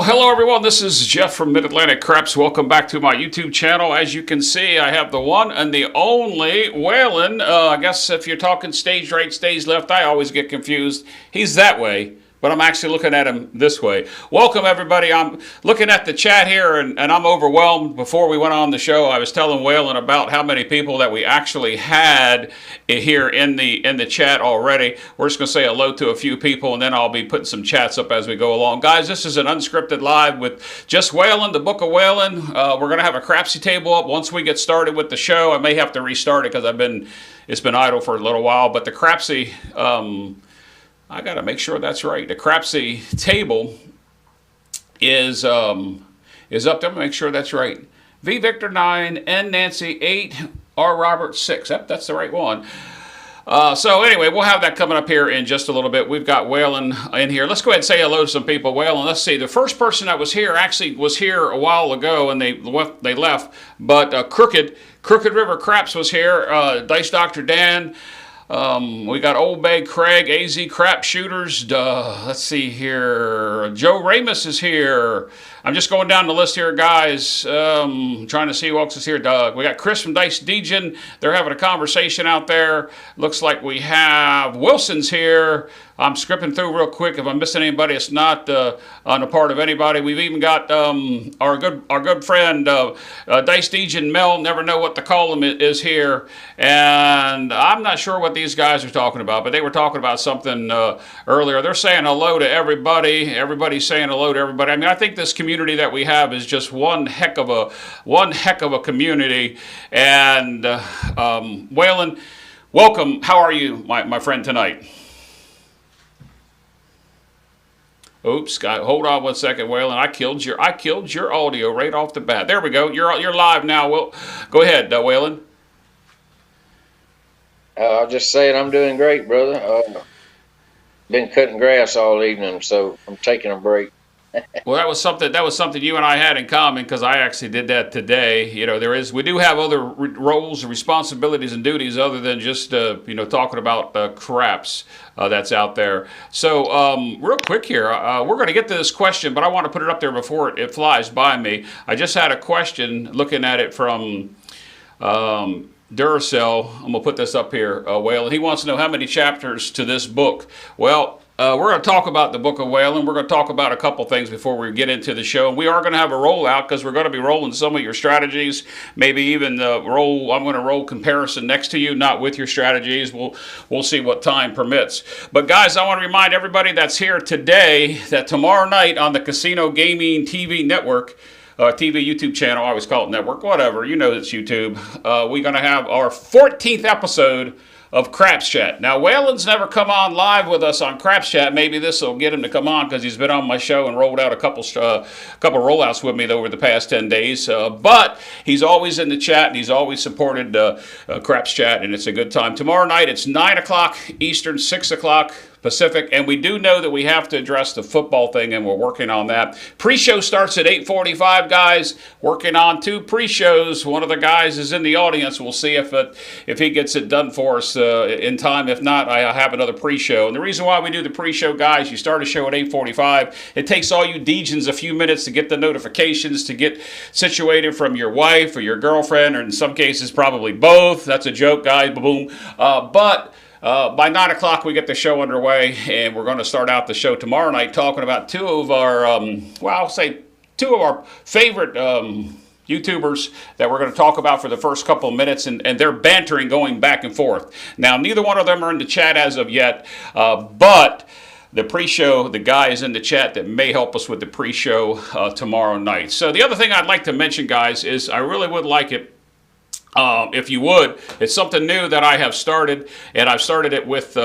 Hello everyone, this is Jeff from Mid-Atlantic Crapsee. Welcome back to my YouTube channel. As you can see, I have the one and the only Waylon. I guess if you're talking stage right, stage left, I always get confused. He's that way, but I'm actually looking at him this way. Welcome everybody. I'm looking at the chat here and I'm overwhelmed. Before we went on the show, I was telling Waylon about how many people that we actually had here in the chat already. We're just going to say hello to a few people and then I'll be putting some chats up as we go along. Guys, this is an unscripted live with just Waylon, the Book of Waylon. We're going to have a Crapsee table up once we get started with the show. I may have to restart it because it's been idle for a little while, but the Crapsee I got to make sure that's right. The Crapsee table is up there. Make sure that's right. V Victor 9, N Nancy 8, R Robert 6. Yep, that's the right one. So anyway, we'll have that coming up here in just a little bit. We've got Waylon in here. Let's go ahead and say hello to some people. Waylon, let's see. The first person that was here actually was here a while ago, and they left. But Crooked River Craps was here. Dice Dr. Dan. We got Old Bay Craig, AZ Crap Shooters. Let's see here. Joe Ramus is here. I'm just going down the list here, guys. Trying to see who else is here. Doug. We got Chris from Dice Degen. They're having a conversation out there. Looks like we have Wilson's here. I'm scripting through real quick. If I'm missing anybody, it's not on the part of anybody. We've even got our good friend Dice Degen Mel. Never know what to call him is here, and I'm not sure what these guys are talking about, but they were talking about something earlier. They're saying hello to everybody. Everybody's saying hello to everybody. I mean, I think this community that we have is just one heck of a community. And Waylon, welcome. How are you, my friend, tonight? Oops, hold on one second, Waylon. I killed your audio right off the bat. There we go. You're live now. Well, go ahead, Waylon. I'll just say it. I'm doing great, brother. Been cutting grass all evening, so I'm taking a break. Well, that was something you and I had in common, because I actually did that today. You know, we do have other roles and responsibilities and duties other than just talking about craps that's out there. So real quick here, we're going to get to this question, but I want to put it up there before it flies by me. I just had a question looking at it from Duracell. I'm going to put this up here, Waylon. He wants to know how many chapters to this book. Well, we're going to talk about the Book of Waylon. We're going to talk about a couple things before we get into the show. We are going to have a rollout because we're going to be rolling some of your strategies, maybe even I'm going to roll comparison next to you, not with your strategies. We'll see what time permits. But guys, I want to remind everybody that's here today that tomorrow night on the Casino Gaming TV network, TV YouTube channel, I always call it network, whatever, you know it's YouTube, we're going to have our 14th episode of Craps Chat. Now, Waylon's never come on live with us on Craps Chat. Maybe this will get him to come on because he's been on my show and rolled out a couple rollouts with me over the past 10 days. But he's always in the chat and he's always supported Craps Chat, and it's a good time. Tomorrow night, it's 9 o'clock Eastern, 6 o'clock Pacific, and we do know that we have to address the football thing, and we're working on that. Pre-show starts at 8:45, guys. Working on 2 pre-shows. One of the guys is in the audience. We'll see if he gets it done for us in time. If not, I have another pre-show. And the reason why we do the pre-show, guys, you start a show at 8:45. It takes all you Degens a few minutes to get the notifications, to get situated from your wife or your girlfriend, or in some cases probably both. That's a joke, guys. Boom. By 9 o'clock, we get the show underway, and we're going to start out the show tomorrow night talking about 2 of our, I'll say 2 of our favorite YouTubers that we're going to talk about for the first couple of minutes, and they're bantering going back and forth. Now, neither one of them are in the chat as of yet, but the pre-show, the guy is in the chat that may help us with the pre-show tomorrow night. So the other thing I'd like to mention, guys, is I really would like it if you would. It's something new that I have started, and I've started it with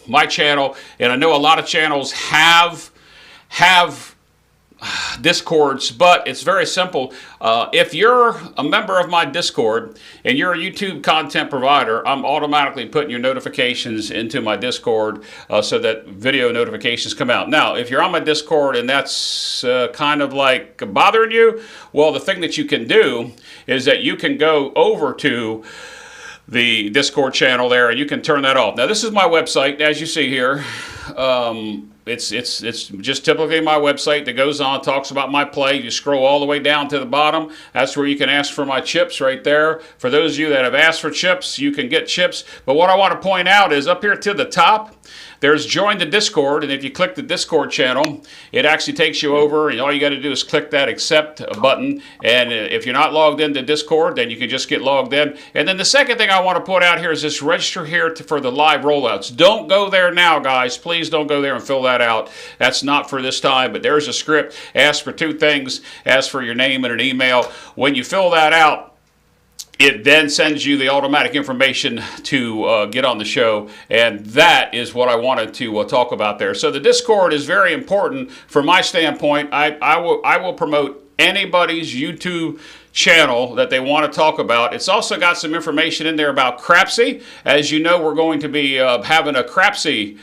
my channel, and I know a lot of channels have Discords, but it's very simple. If you're a member of my Discord and you're a YouTube content provider, I'm automatically putting your notifications into my Discord so that video notifications come out. Now, if you're on my Discord and that's kind of like bothering you, well, the thing that you can do is that you can go over to the Discord channel there and you can turn that off. Now, this is my website, as you see here. it's just typically my website that goes on, talks about my play. You scroll all the way down to the bottom. That's where you can ask for my chips right there. For those of you that have asked for chips, you can get chips. But what I want to point out is up here to the top, there's join the Discord, and if you click the Discord channel, it actually takes you over, and all you got to do is click that accept button, and if you're not logged into Discord, then you can just get logged in. And then the second thing I want to put out here is this register here for the live rollouts. Don't go there now, guys. Please don't go there and fill that out. That's not for this time, but there's a script. Ask for two things. Ask for your name and an email. When you fill that out, it then sends you the automatic information to get on the show, and that is what I wanted to talk about there. So the Discord is very important from my standpoint. I will promote anybody's YouTube channel that they want to talk about. It's also got some information in there about Crapsee. As you know, we're going to be having a Crapsee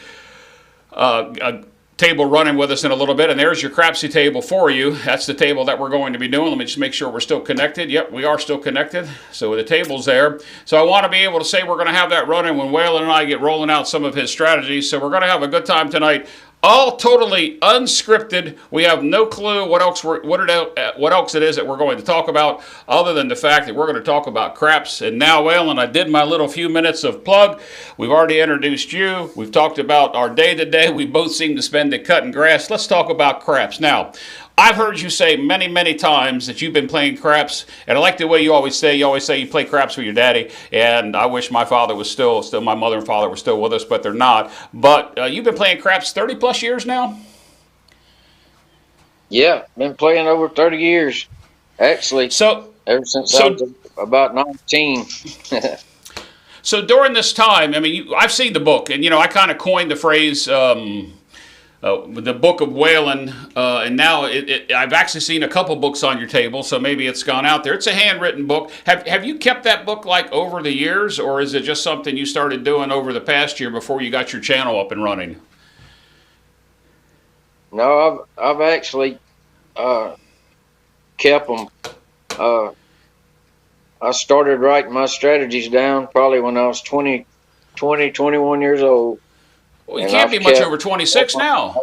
table running with us in a little bit, and there's your Crapsee table for you. That's the table that we're going to be doing. Let me just make sure we're still connected. Yep, we are still connected. So the table's there. So I want to be able to say we're going to have that running when Waylon and I get rolling out some of his strategies. So we're going to have a good time tonight. All totally unscripted. We have no clue what else it is that we're going to talk about, other than the fact that we're going to talk about craps. And now, Waylon, I did my little few minutes of plug. We've already introduced you. We've talked about our day-to-day. We both seem to spend it cutting grass. Let's talk about craps. Now, I've heard you say many, many times that you've been playing craps, and I like the way you always say you play craps with your daddy, and I wish my father was still my mother and father were still with us, but they're not. But you've been playing craps 30 plus years now? Yeah, been playing over 30 years, actually. Ever since I was about 19. So during this time, I mean, I've seen the book, and I kind of coined the phrase, the book of Waylon, and now I've actually seen a couple books on your table, so maybe it's gone out there. It's a handwritten book. Have you kept that book like over the years, or is it just something you started doing over the past year before you got your channel up and running? No, I've actually kept them. I started writing my strategies down probably when I was 21 years old. Well, you can't be much over 26 now.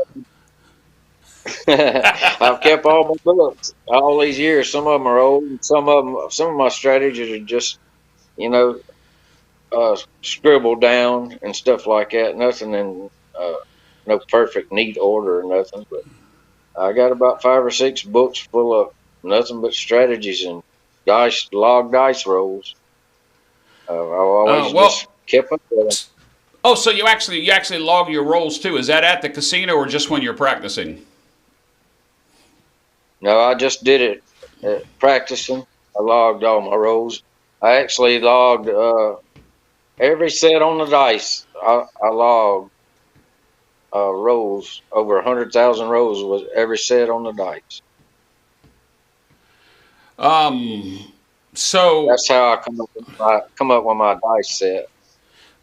I've kept all my books all these years. Some of them are old, and some of my strategies are just, scribbled down and stuff like that. Nothing in no perfect, neat order or nothing. But I got about 5 or 6 books full of nothing but strategies and log dice rolls. I've always just kept up with them. Oh, so you actually log your rolls too? Is that at the casino or just when you're practicing? No, I just did it practicing. I logged all my rolls. I actually logged every set on the dice. I logged rolls, over 100,000 rolls was every set on the dice. So that's how I come up with my dice set.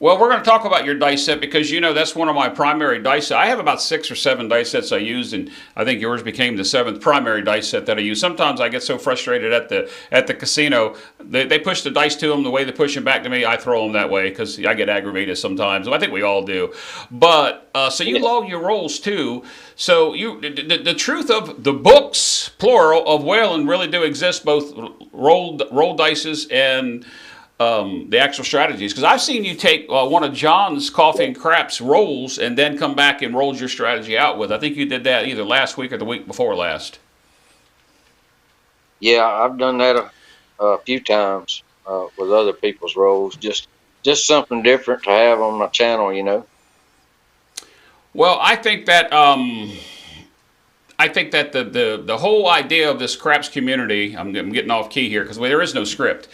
Well, we're going to talk about your dice set because, that's one of my primary dice sets. I have about 6 or 7 dice sets I use, and I think yours became the 7th primary dice set that I use. Sometimes I get so frustrated at the casino. They push the dice to them the way they push them back to me. I throw them that way because I get aggravated sometimes. I think we all do. But so you log your rolls too. So the truth of the books, plural, of Waylon really do exist, both roll dices and the actual strategies, because I've seen you take one of John's Coffee and Craps rolls and then come back and roll your strategy out with. I think you did that either last week or the week before last. Yeah, I've done that a few times with other people's rolls. Just something different to have on my channel, Well, I think that the whole idea of this craps community, I'm getting off key here because there is no script.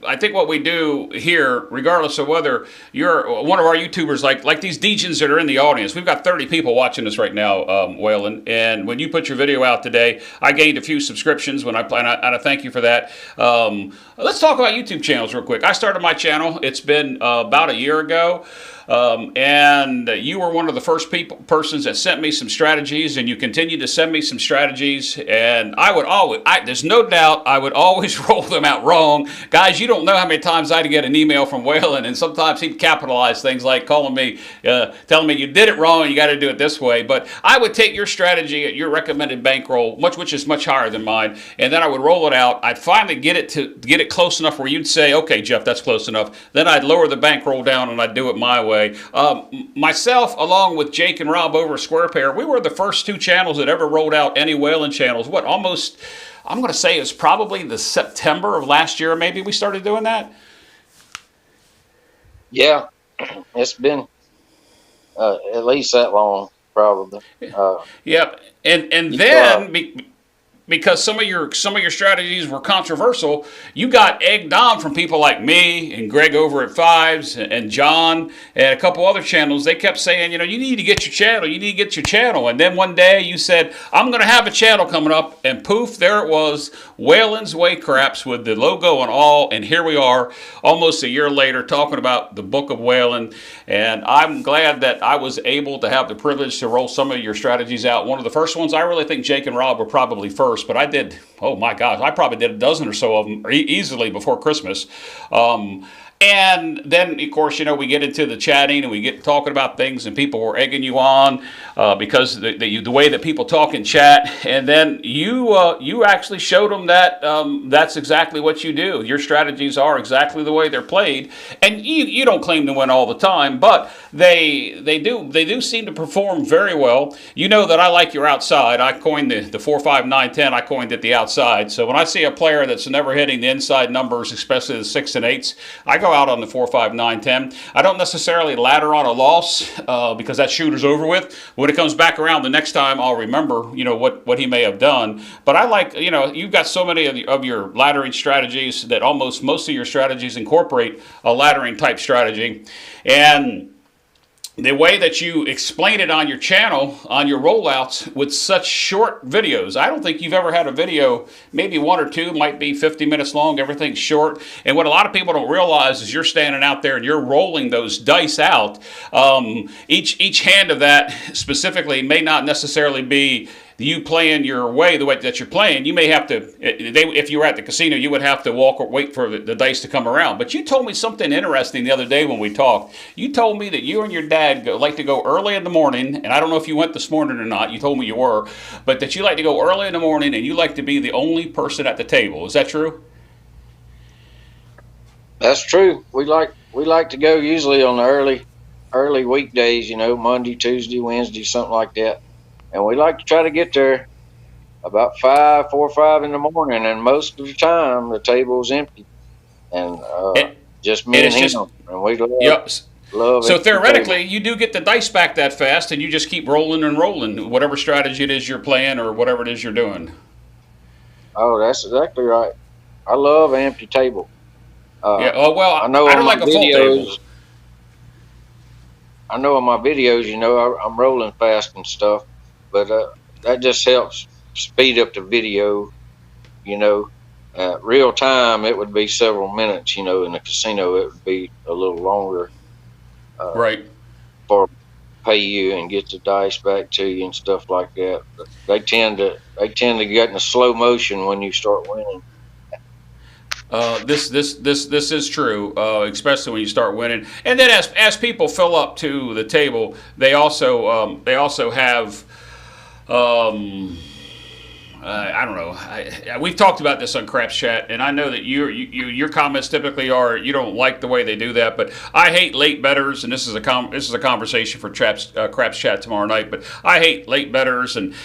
I think what we do here, regardless of whether you're one of our YouTubers, like these Degens that are in the audience, we've got 30 people watching us right now, Waylon, and when you put your video out today, I gained a few subscriptions and I thank you for that. Let's talk about YouTube channels real quick. I started my channel, it's been about a year ago. and you were one of the first persons that sent me some strategies, and you continue to send me some strategies. And I would always, there's no doubt, I would always roll them out wrong. Guys, you don't know how many times I'd get an email from Waylon, and sometimes he'd capitalize things like calling me, telling me you did it wrong, you got to do it this way. But I would take your strategy at your recommended bankroll, which is much higher than mine, and then I would roll it out. I'd finally get it close enough where you'd say, okay, Jeff, that's close enough. Then I'd lower the bankroll down and I'd do it my way. Myself, along with Jake and Rob over Square Pair, we were the first two channels that ever rolled out any Waylon channels. Almost, I'm going to say it's probably the September of last year, maybe we started doing that. Yeah, it's been at least that long, probably. Yep, and then because some of your strategies were controversial, you got egged on from people like me and Greg over at Fives and John and a couple other channels. They kept saying, you need to get your channel, you need to get your channel. And then one day you said, I'm going to have a channel coming up, and poof, there it was, Waylon's Way Craps with the logo and all. And here we are, almost a year later, talking about the Book of Waylon. And I'm glad that I was able to have the privilege to roll some of your strategies out. One of the first ones, I really think Jake and Rob were probably first. But I did, oh my gosh, I probably did a dozen or so of them easily before Christmas. And then, of course, we get into the chatting and we get talking about things, and people were egging you on because the way that people talk in chat. And then you actually showed them that that's exactly what you do. Your strategies are exactly the way they're played, and you don't claim to win all the time, but they do seem to perform very well. You know that I like your outside. I coined the 4, 5, 9, 10. I coined it the outside. So when I see a player that's never hitting the inside numbers, especially the 6 and 8s, I go out on the 4, 5, 9, 10. I don't necessarily ladder on a loss because that shooter's over with. When it comes back around the next time, I'll remember, what he may have done. But I like, you've got so many of your laddering strategies that most of your strategies incorporate a laddering type strategy. And the way that you explain it on your channel, on your rollouts with such short videos. I don't think you've ever had a video, maybe one or two, might be 50 minutes long, everything's short. And what a lot of people don't realize is you're standing out there and you're rolling those dice out. Each hand of that specifically may not necessarily be you playing your way the way that you're playing. You may have to, if you were at the casino, you would have to wait for the dice to come around. But you told me something interesting the other day when we talked. You told me that you and your dad like to go early in the morning, and I don't know if you went this morning or not. You told me you were, but that you like to go early in the morning and you like to be the only person at the table. Is that true? That's true. We like to go usually on the early weekdays, Monday, Tuesday, Wednesday, something like that. And we like to try to get there about 4 or 5 in the morning, and most of the time the table's empty, and just me and him. And we love so theoretically, you do get the dice back that fast, and you just keep rolling and rolling, whatever strategy it is you're playing or whatever it is you're doing. Oh, that's exactly right. I love an empty table. I don't like a full table. I know in my videos, I'm rolling fast and stuff. But that just helps speed up the video, real time, it would be several minutes, in the casino, it would be a little longer. Right. For pay you and get the dice back to you and stuff like that. But they tend to get in a slow motion when you start winning. This is true, especially when you start winning. And then as people fill up to the table, they also have. I don't know. We've talked about this on Craps Chat, and I know that your comments typically are you don't like the way they do that. But I hate late bettors, and this is a conversation for Craps Chat tomorrow night. But I hate late bettors, and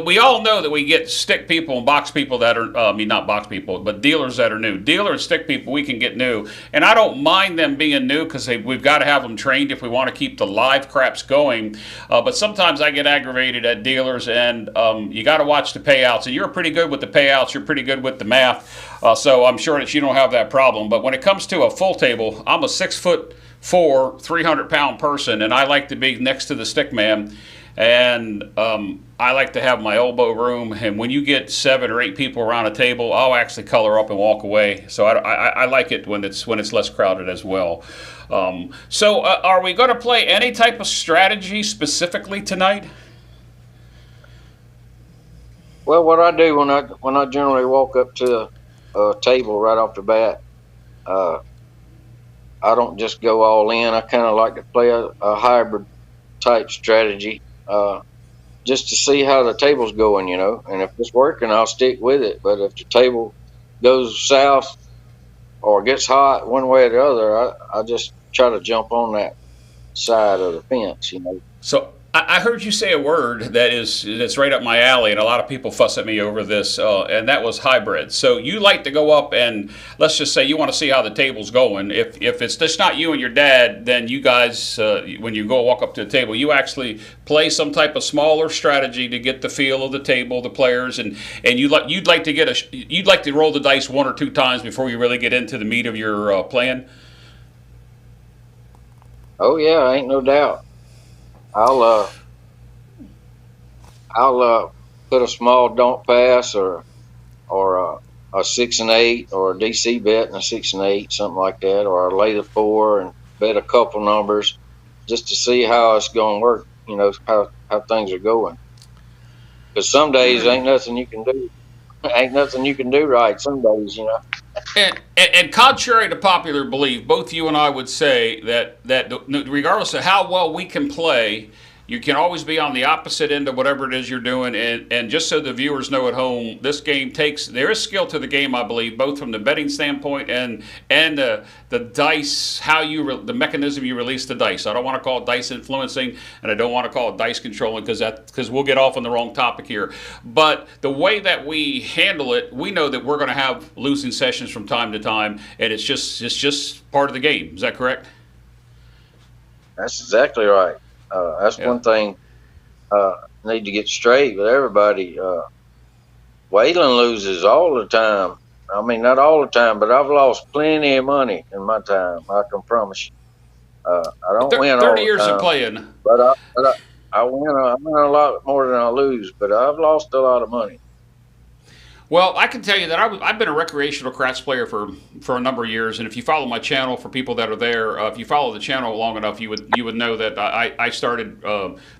we all know that we get stick people and box people that are not box people, but dealers that are new. Dealer and stick people we can get new, and I don't mind them being new because we've got to have them trained if we want to keep the live craps going. But sometimes I get aggravated at dealers, and you got to watch the payouts. So you're pretty good with the payouts. You're pretty good with the math. So I'm sure that you don't have that problem. But when it comes to a full table, I'm a 6'4", 300-pound person, and I like to be next to the stick man. And I like to have my elbow room, and when you get 7 or 8 people around a table, I'll actually color up and walk away. So I like it when it's less crowded as well. So are we going to play any type of strategy specifically tonight? Well, what I do when I generally walk up to a table right off the bat, I don't just go all in. I kind of like to play a hybrid type strategy, just to see how the table's going, you know. And if it's working, I'll stick with it. But if the table goes south or gets hot one way or the other, I just try to jump on that side of the fence, you know. So I heard you say a word that's right up my alley, and a lot of people fuss at me over this, and that was hybrid. So you like to go up and let's just say you want to see how the table's going. If it's just not you and your dad, then you guys, when you go walk up to the table, you actually play some type of smaller strategy to get the feel of the table, the players, and you'd like to roll the dice 1 or 2 times before you really get into the meat of your plan. Oh yeah, ain't no doubt. I'll put a small don't pass or a 6 and 8 or a DC bet and a 6 and 8, something like that, or I lay the 4 and bet a couple numbers just to see how it's going to work. You know, how things are going. Because some days ain't nothing you can do. Ain't nothing you can do right. Some days, you know. And contrary to popular belief, both you and I would say that regardless of how well we can play, you can always be on the opposite end of whatever it is you're doing. And just so the viewers know at home, this game there is skill to the game, I believe, both from the betting standpoint and the dice, the mechanism you release the dice. I don't want to call it dice influencing, and I don't want to call it dice controlling because we'll get off on the wrong topic here. But the way that we handle it, we know that we're going to have losing sessions from time to time, and it's just part of the game. Is that correct? That's exactly right. That's one thing need to get straight with everybody. Waylon loses all the time. I mean, not all the time, but I've lost plenty of money in my time. I can promise you. I don't win all the time. 30 years of playing. But I win a lot more than I lose, but I've lost a lot of money. Well, I can tell you that I've been a recreational craps player for a number of years, and if you follow my channel, for people that are there, if you follow the channel long enough, you would know that I started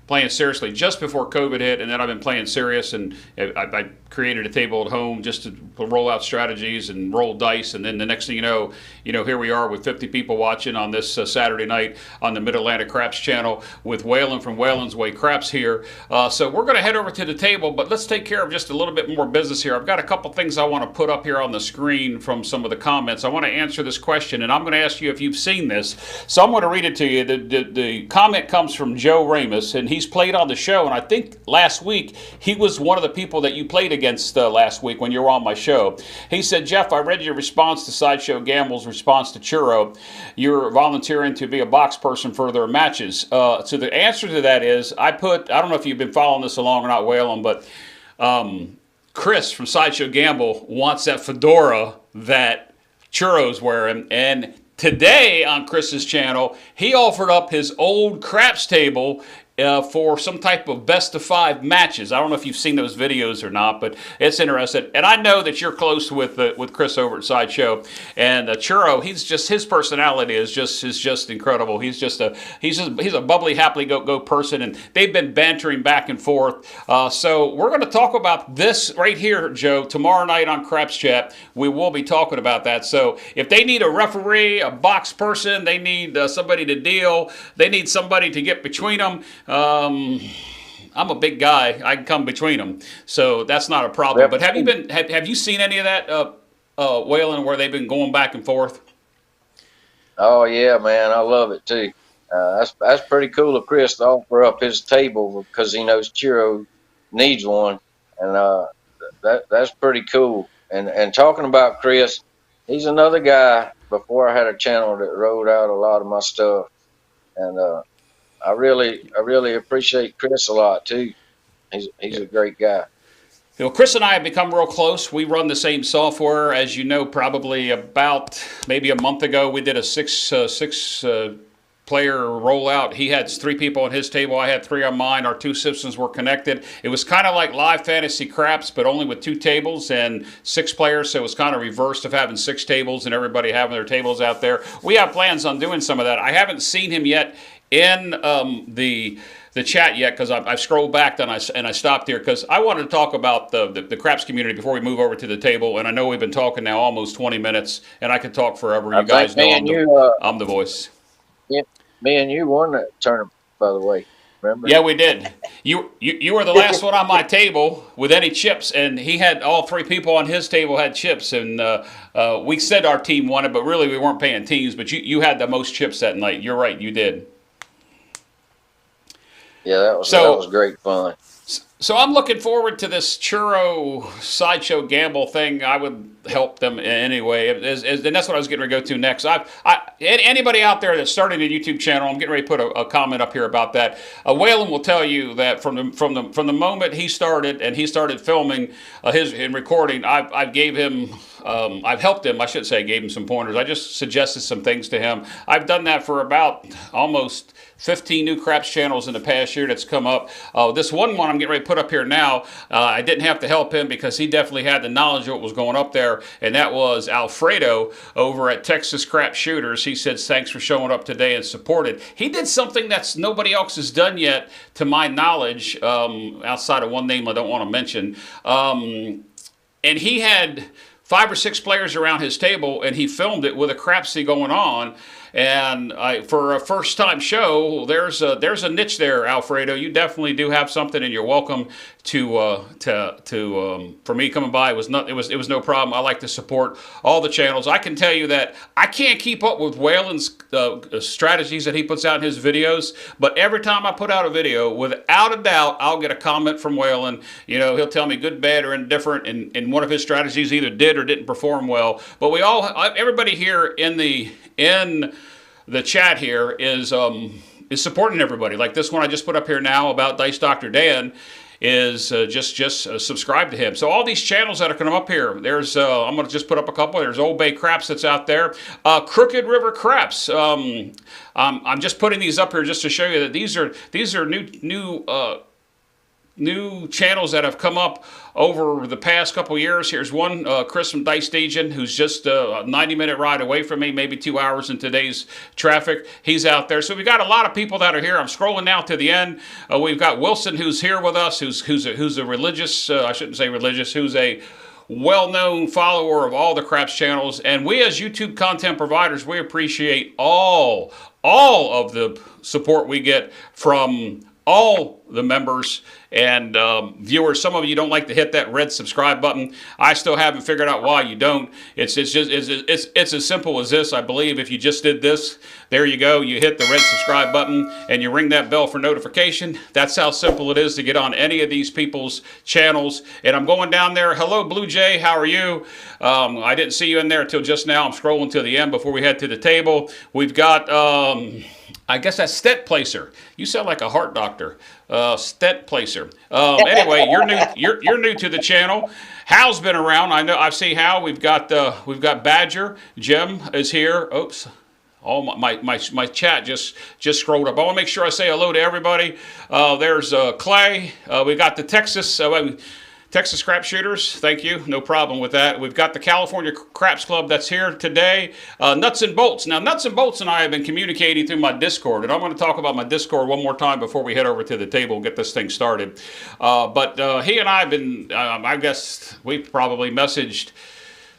playing seriously just before COVID hit, and then I've been playing serious, and I created a table at home just to roll out strategies and roll dice, and then the next thing you know, here we are with 50 people watching on this Saturday night on the Mid-Atlantic Craps channel with Waylon from Waylon's Way Craps here. So we're going to head over to the table, but let's take care of just a little bit more business here. I've got a couple things I want to put up here on the screen from some of the comments. I want to answer this question, and I'm going to ask you if you've seen this. So I'm going to read it to you. The comment comes from Joe Ramus, and he's played on the show, and I think last week he was one of the people that you played against last week when you were on my show. He said, Jeff, I read your response to Sideshow Gamble's response to Churro. You're volunteering to be a box person for their matches. So the answer to that is, I don't know if you've been following this along or not, Waylon, but Chris from Sideshow Gamble wants that fedora that Churro's wearing, and today on Chris's channel, he offered up his old craps table for some type of best-of-5 matches. I don't know if you've seen those videos or not, but it's interesting. And I know that you're close with Chris over at Sideshow. And Churro, his personality is just incredible. He's a bubbly, happily go person, and they've been bantering back and forth. So we're going to talk about this right here, Joe, tomorrow night on Craps Chat. We will be talking about that. So if they need a referee, a box person, they need somebody to deal, they need somebody to get between them. I'm a big guy. I can come between them, so that's not a problem. But have you seen any of that, Waylon, where they've been going back and forth? Oh yeah, man, I love it too. That's pretty cool of Chris to offer up his table because he knows Churro needs one, and that's pretty cool. And talking about Chris, he's another guy. Before I had a channel that wrote out a lot of my stuff, and I really appreciate Chris a lot too. He's a great guy. Chris and I have become real close. We run the same software, as you know. Probably about maybe a month ago, we did a six player Rollout. He had 3 people on his table. I had 3 on mine. Our 2 systems were connected. It was kind of like live fantasy craps, but only with 2 tables and 6 players. So it was kind of reversed of having 6 tables and everybody having their tables out there. We have plans on doing some of that. I haven't seen him yet in the chat yet, because I've scrolled back and I stopped here because I wanted to talk about the craps community before we move over to the table. And I know we've been talking now almost 20 minutes, and I could talk forever. You guys know I'm the voice. Yeah, me and you won that tournament, by the way. Remember? Yeah, we did. You were the last one on my table with any chips, and he had all 3 people on his table had chips, and we said our team won it, but really we weren't paying teams. But you had the most chips that night. You're right, you did. Yeah, that was great fun. So I'm looking forward to this churro sideshow gamble thing. I would help them anyway, and that's what I was getting ready to go to next. Anybody out there that's starting a YouTube channel, I'm getting ready to put a comment up here about that. Waylon will tell you that from the moment he started and he started filming in recording, I've helped him. I should say, gave him some pointers. I just suggested some things to him. I've done that for about almost 15 new craps channels in the past year that's come up. This one I'm getting ready to put up here now, I didn't have to help him because he definitely had the knowledge of what was going up there, and that was Alfredo over at Texas Crap Shooters. He said, thanks for showing up today and supported. He did something that's nobody else has done yet, to my knowledge, outside of one name I don't want to mention. And he had 5 or 6 players around his table, and he filmed it with a Crapsee going on. And for a first-time show, there's a niche there, Alfredo. You definitely do have something, and you're welcome to for me coming by. It was no problem. I like to support all the channels. I can tell you that I can't keep up with Waylon's strategies that he puts out in his videos, but every time I put out a video, without a doubt, I'll get a comment from Waylon. You know, he'll tell me good, bad, or indifferent, and one of his strategies either did or didn't perform well. But everybody here in the chat here is supporting everybody. Like this one I just put up here now about Dice Dr. Dan is just subscribe to him. So all these channels that are coming up here, there's I'm going to just put up a couple. There's Old Bay Craps that's out there. Crooked River Craps. I'm just putting these up here just to show you that these are new channels that have come up over the past couple years. Here's one, Chris from Dice Station, who's just a 90-minute ride away from me, maybe 2 hours in today's traffic. He's out there. So we've got a lot of people that are here. I'm scrolling now to the end. We've got Wilson, who's here with us, who's a religious, I shouldn't say religious, who's a well-known follower of all the craps channels. And we as YouTube content providers, we appreciate all of the support we get from all the members and viewers. Some of you don't like to hit that red subscribe button. I still haven't figured out why you don't. It's as simple as this. I believe if you just did this, there you go. You hit the red subscribe button and you ring that bell for notification. That's how simple it is to get on any of these people's channels. And I'm going down there. Hello, Blue Jay. How are you? I didn't see you in there until just now. I'm scrolling to the end before we head to the table. We've got I guess that's Stent Placer. You sound like a heart doctor. Stent Placer. Anyway, you're new to the channel. Hal's been around. I know. I've seen Hal. We've got Badger. Jim is here. Oops. Oh, my chat just scrolled up. I want to make sure I say hello to everybody. There's Clay. We got the Texas Crap Shooters, thank you. No problem with that. We've got the California Craps Club that's here today. Nuts and Bolts. Now, Nuts and Bolts and I have been communicating through my Discord, and I'm going to talk about my Discord one more time before we head over to the table and get this thing started. But he and I have been, I guess we've probably messaged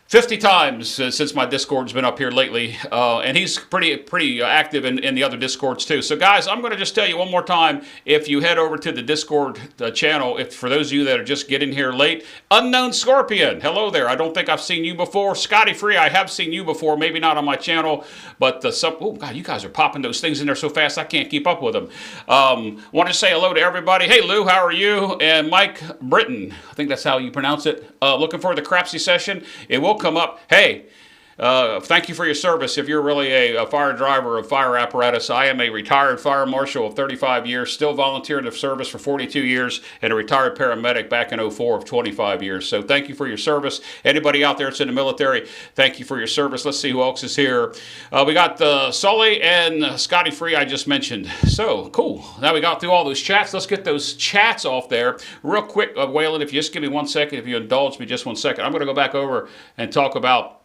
50 times since my Discord's been up here lately, and he's pretty active in the other Discords too. So guys, I'm going to just tell you one more time, if you head over to the Discord channel, for those of you that are just getting here late, Unknown Scorpion, hello there. I don't think I've seen you before. Scotty Free, I have seen you before, maybe not on my channel, but oh God, you guys are popping those things in there so fast I can't keep up with them. Want to say hello to everybody. Hey Lou, how are you? And Mike Britton, I think that's how you pronounce it. Looking for the Crapsee session. It will come up. Hey, Thank you for your service. If you're really a fire driver of fire apparatus, I am a retired fire marshal of 35 years, still volunteer in the service for 42 years, and a retired paramedic back in '04 of 25 years. So thank you for your service. Anybody out there that's in the military, thank you for your service. Let's see who else is here. We got Sully and Scotty Free I just mentioned. So, cool. Now we got through all those chats. Let's get those chats off there. Real quick, Waylon, if you just give me 1 second, if you indulge me just 1 second, I'm going to go back over and talk about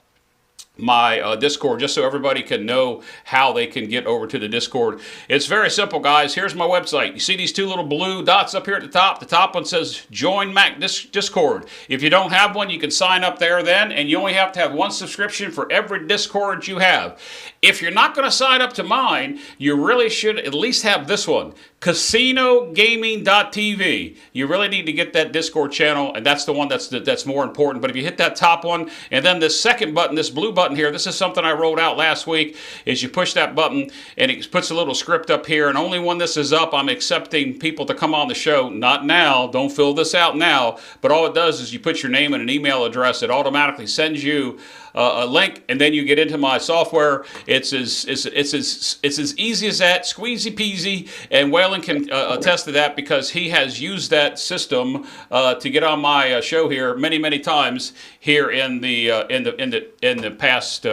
my Discord, just so everybody can know how they can get over to the Discord. It's very simple, guys. Here's my website. You see these two little blue dots up here at the top? The top one says Join Mac Discord. If you don't have one, you can sign up there then, and you only have to have one subscription for every Discord you have. If you're not going to sign up to mine, you really should at least have this one, CasinoGaming.tv. You really need to get that Discord channel, and that's the one that's more important. But if you hit that top one, and then this second button, this blue button here, this is something I rolled out last week, is you push that button, and it puts a little script up here, and only when this is up, I'm accepting people to come on the show. Not now. Don't fill this out now. But all it does is you put your name and an email address. It automatically sends you a link, and then you get into my software. It's as easy as that, squeezy peasy, and Waylon can attest to that because he has used that system to get on my show here many times here in the past.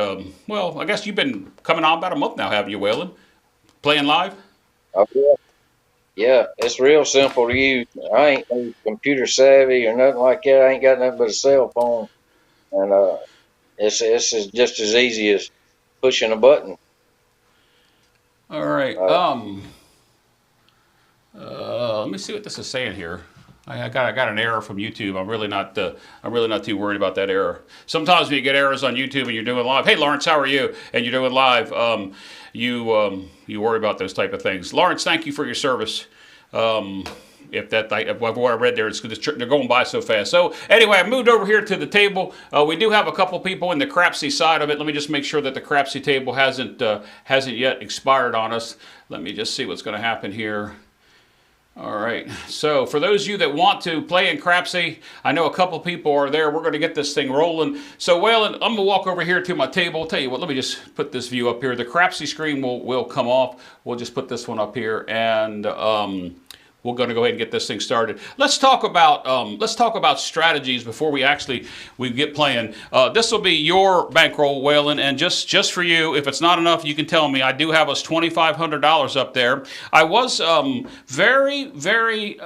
Well, I guess you've been coming on about a month now, haven't you, Waylon? Playing live? Oh, yeah. Yeah, it's real simple to use. I ain't no computer savvy or nothing like that. I ain't got nothing but a cell phone, and it's just as easy as pushing a button. All right. Let me see what this is saying here. I got an error from YouTube. I'm really not too worried about that error. Sometimes when you get errors on YouTube and you're doing live, hey Lawrence, how are you? And you're doing live, you worry about those type of things. Lawrence, thank you for your if what I read there, they're going by so fast. So anyway, I moved over here to the table. We do have a couple people in the Crapsee side of it. Let me just make sure that the Crapsee table hasn't yet expired on us. Let me just see what's going to happen here. All right, so for those of you that want to play in Crapsee, I know a couple people are there. We're going to get this thing rolling. So, Waylon, I'm going to walk over here to my table. I'll tell you what, let me just put this view up here. The Crapsee screen will come off. We'll just put this one up here, and we're going to go ahead and get this thing started. Let's talk about strategies before we get playing. This will be your bankroll, Waylon, and just for you, if it's not enough, you can tell me. I do have us $2,500 up there. I was very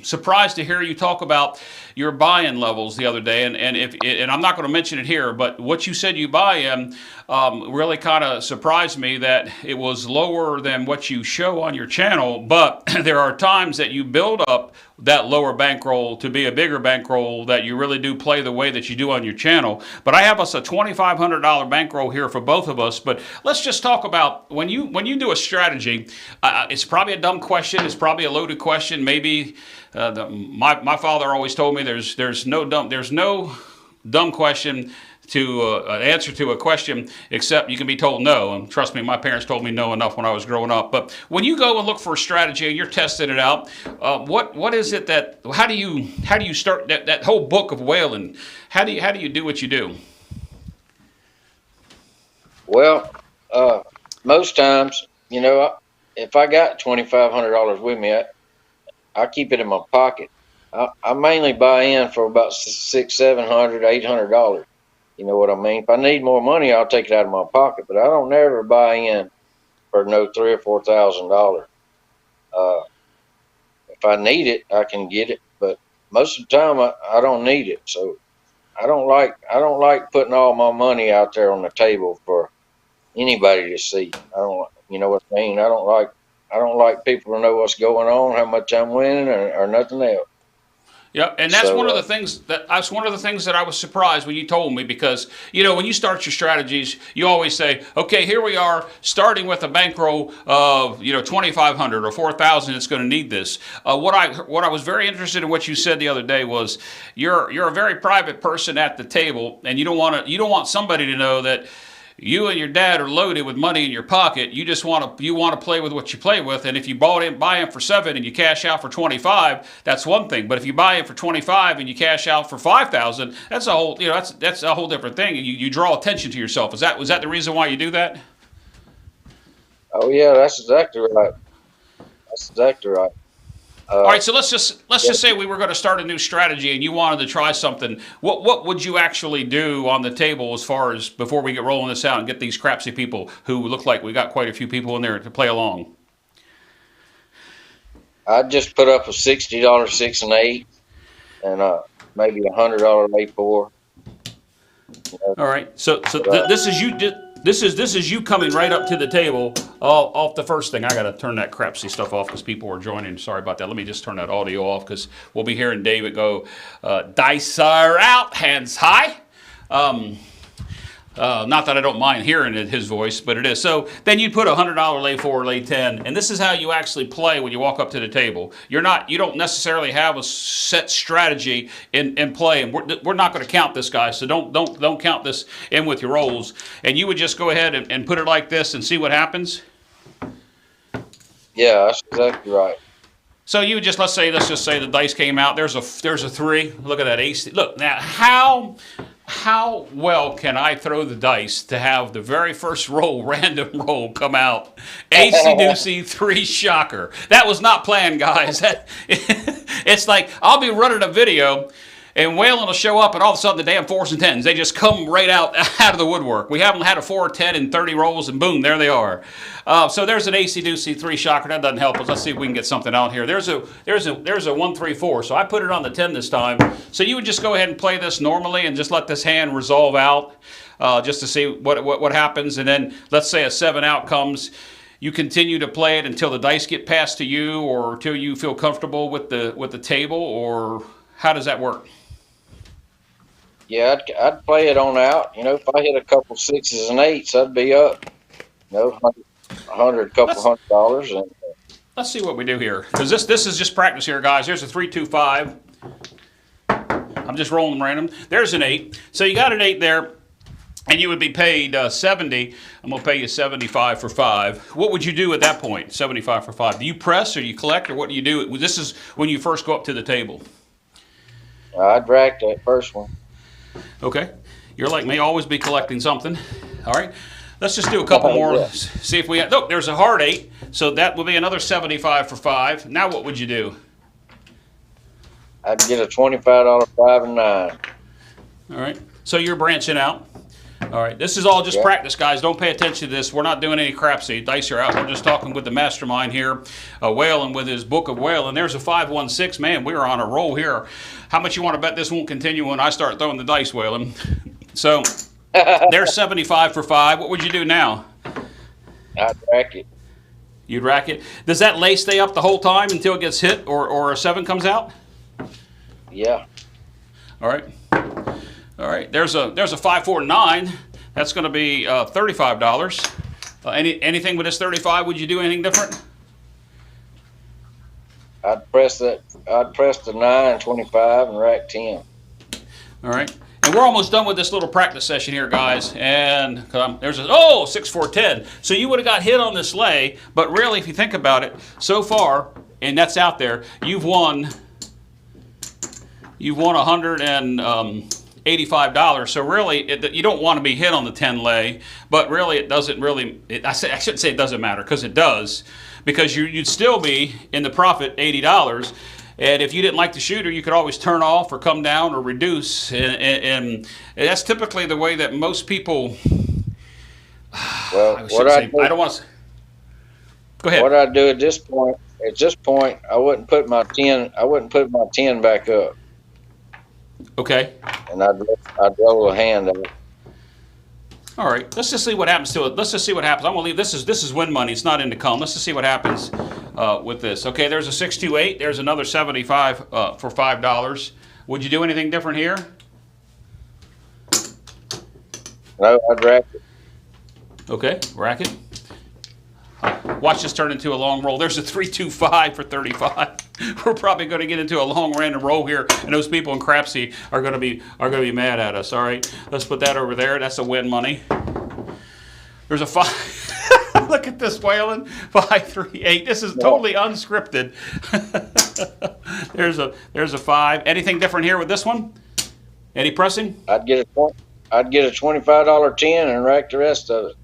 surprised to hear you talk about your buy-in levels the other day, and I'm not going to mention it here, but what you said you buy in really kind of surprised me that it was lower than what you show on your channel. But there are times that you build up that lower bankroll to be a bigger bankroll that you really do play the way that you do on your channel. But I have us a $2,500 bankroll here for both of us. But let's just talk about when you do a strategy. It's probably a dumb question. It's probably a loaded question. Maybe my father always told me there's no dumb question to an answer to a question, except you can be told no. And trust me, my parents told me no enough when I was growing up. But when you go and look for a strategy and you're testing it out, what is it that how do you start that whole book of Waylon? How do you do what you do? Well, most times, if I got $2,500 with me, I keep it in my pocket. I mainly buy in for about $600, $700, $800. You know what I mean? If I need more money, I'll take it out of my pocket, but I don't never buy in for no $3,000 or $4,000. If I need it, I can get it, but most of the time I don't need it. So I don't like putting all my money out there on the table for anybody to see. You know what I mean? I don't like people to know what's going on, how much I'm winning, or nothing else. Yeah, and that's one of the things that I was surprised when you told me, because when you start your strategies, you always say, okay, here we are starting with a bankroll of $2,500 or $4,000. It's going to need this. What I was very interested in what you said the other day was you're a very private person at the table, and you don't want somebody to know that you and your dad are loaded with money in your pocket. You just want to play with what you play with. And if you buy in for 7 and you cash out for 25, that's one thing. But if you buy in for 25 and you cash out for 5,000, that's a whole that's a whole different thing. You draw attention to yourself. Was that the reason why you do that? Oh yeah, that's exactly right. That's exactly right. All right, so let's just say we were going to start a new strategy and you wanted to try something. What would you actually do on the table as far as before we get rolling this out and get these Crapsee people who look like we got quite a few people in there to play along? I'd just put up a $60 6 and 8, and maybe a $100 A4. All right, so this is you. This is you coming right up to the table off the first thing. I got to turn that Crapsee stuff off because people are joining. Sorry about that. Let me just turn that audio off because we'll be hearing David go, dice are out, hands high. Not that I don't mind hearing his voice, but it is. So then you put a $100 lay 4, lay 10, and this is how you actually play when you walk up to the table. You don't necessarily have a set strategy in play, and we're not going to count this, guys. So don't count this in with your rolls. And you would just go ahead and put it like this and see what happens. Yeah, that's exactly right. So you would just let's just say the dice came out. There's a 3. Look at that ace. Look now how well can I throw the dice to have the very first random roll come out? Acey deucey 3 shocker. That was not planned, guys. It's like I'll be running a video and Waylon will show up and all of a sudden the damn 4s and 10s, they just come right out of the woodwork. We haven't had a 4, 10, and 30 rolls and boom, there they are. So there's an Acey deucey 3 shocker. That doesn't help us. Let's see if we can get something out here. There's a 1, 3, 4. So I put it on the 10 this time. So you would just go ahead and play this normally and just let this hand resolve out just to see what happens. And then let's say a 7 out comes. You continue to play it until the dice get passed to you or until you feel comfortable with the table, or how does that work? Yeah, I'd play it on out. If I hit a couple 6s and 8s, I'd be up. Couple $100. And let's see what we do here, because this is just practice here, guys. There's a 3, 2, 5. I'm just rolling random. There's an 8. So you got an 8 there, and you would be paid 70. I'm gonna pay you 75 for 5. What would you do at that point? 75 for 5. Do you press or you collect, or what do you do? This is when you first go up to the table. I'd rack that first one. Okay, you're like me, always be collecting something. All right, let's just do a couple more. Yeah. See if we have, look, there's a hard 8, so that will be another 75 for 5. Now what would you do? I'd get a $25 5 and 9. All right, so you're branching out. All right, this is all just practice, guys. Don't pay attention to this. We're not doing any Crapsee. Dice are out. We're just talking with the mastermind here, Waylon, with his book of Waylon. There's a 5, 1, 6. Man, we are on a roll here. How much you want to bet this won't continue when I start throwing the dice, Waylon? So there's 75 for 5. What would you do now? I'd rack it. You'd rack it. Does that lay stay up the whole time until it gets hit or a 7 comes out? Yeah. All right. All right. There's a 5, 4, 9. That's going to be $35. Anything with this 35? Would you do anything different? I'd press the 9, 25, and rack 10. All right. And we're almost done with this little practice session here, guys. And there's a 6, 4, 10. So you would have got hit on this lay, but really, if you think about it, so far, and that's out there, you've won $185. So really, you don't want to be hit on the 10 lay, but really, it doesn't really. I shouldn't say it doesn't matter, because it does, because you'd still be in the profit, $80. And if you didn't like the shooter, you could always turn off or come down or reduce. And that's typically the way that most people. Well, I don't want to. Go ahead. What I'd do at this point, I wouldn't put my 10. I wouldn't put my 10 back up. Okay. And I'd roll a hand out. All right. Let's just see what happens to it. Let's just see what happens. I'm gonna leave. This is win money. It's not in the column. Let's just see what happens with this. Okay. There's a 6, 2, 8. There's another 75 for $5. Would you do anything different here? No, I'd rack it. Okay. Rack it. Watch this turn into a long roll. There's a 3, 2, 5 for 35. We're probably going to get into a long random roll here, and those people in Crapsee are going to be mad at us. All right, let's put that over there. That's a win money. There's a 5. Look at this, Waylon. 5, 3, 8. This is totally unscripted. There's a 5. Anything different here with this one? Any pressing? I'd get a $25 tin and rack the rest of it.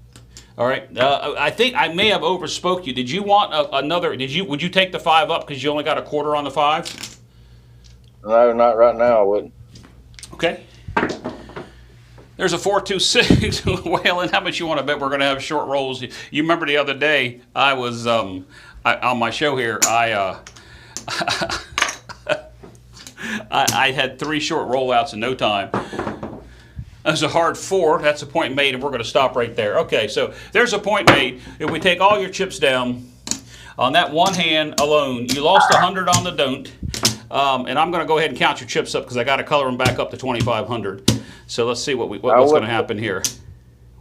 All right. I think I may have overspoke you. Did you want another? Would you take the 5 up because you only got a quarter on the 5? No, not right now. I wouldn't. Okay. There's a 426. Waylon, how much you want to bet we're going to have short rolls? You remember the other day I was on my show here. I had 3 short rollouts in no time. There's a hard 4. That's a point made, and we're going to stop right there. Okay, so there's a point made. If we take all your chips down on that one hand alone, you lost 100 on the don't. And I'm going to go ahead and count your chips up because I got to color them back up to 2,500. So let's see what's going to happen here.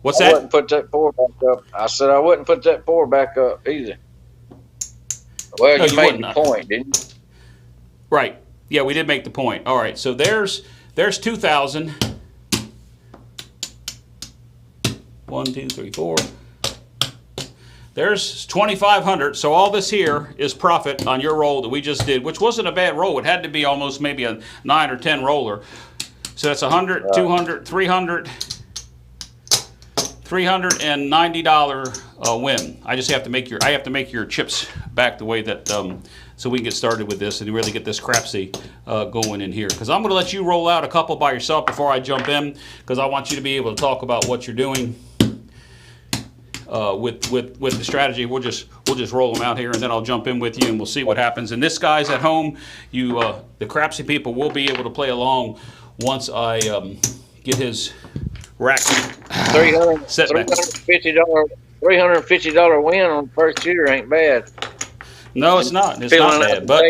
What's that? I wouldn't put that 4 back up. I said I wouldn't put that 4 back up either. Well, No, you made the point, didn't you? Right. Yeah, we did make the point. All right. So there's 2,000. 1, 2, 3, 4. There's 2,500. So all this here is profit on your roll that we just did, which wasn't a bad roll. It had to be almost maybe a 9 or 10 roller. So that's 100, 200, 300, $390 win. I just have to make your chips back the way that so we can get started with this and really get this Crapsee going in here. Because I'm going to let you roll out a couple by yourself before I jump in, because I want you to be able to talk about what you're doing with the strategy. We'll just roll them out here, and then I'll jump in with you, and we'll see what happens. And this guy's at home. The Crapsee people will be able to play along once I get his rack set back. $350 win on the first shooter ain't bad. No, it's not. It's not bad, but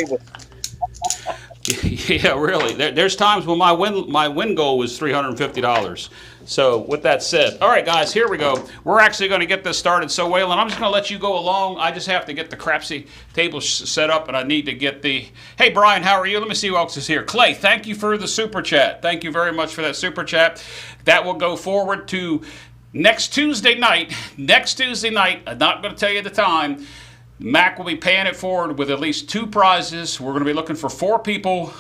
yeah, really. There's times when my win goal was $350. So with that said, all right, guys, here we go. We're actually going to get this started. So Waylon, I'm just going to let you go along. I just have to get the Crapsee table set up, and I need to get the. Hey, Brian, how are you? Let me see who else is here. Clay, thank you for the super chat. Thank you very much for that super chat. That will go forward to next Tuesday night. Next Tuesday night. I'm not going to tell you the time. Mac will be paying it forward with at least 2 prizes. We're going to be looking for 4 people.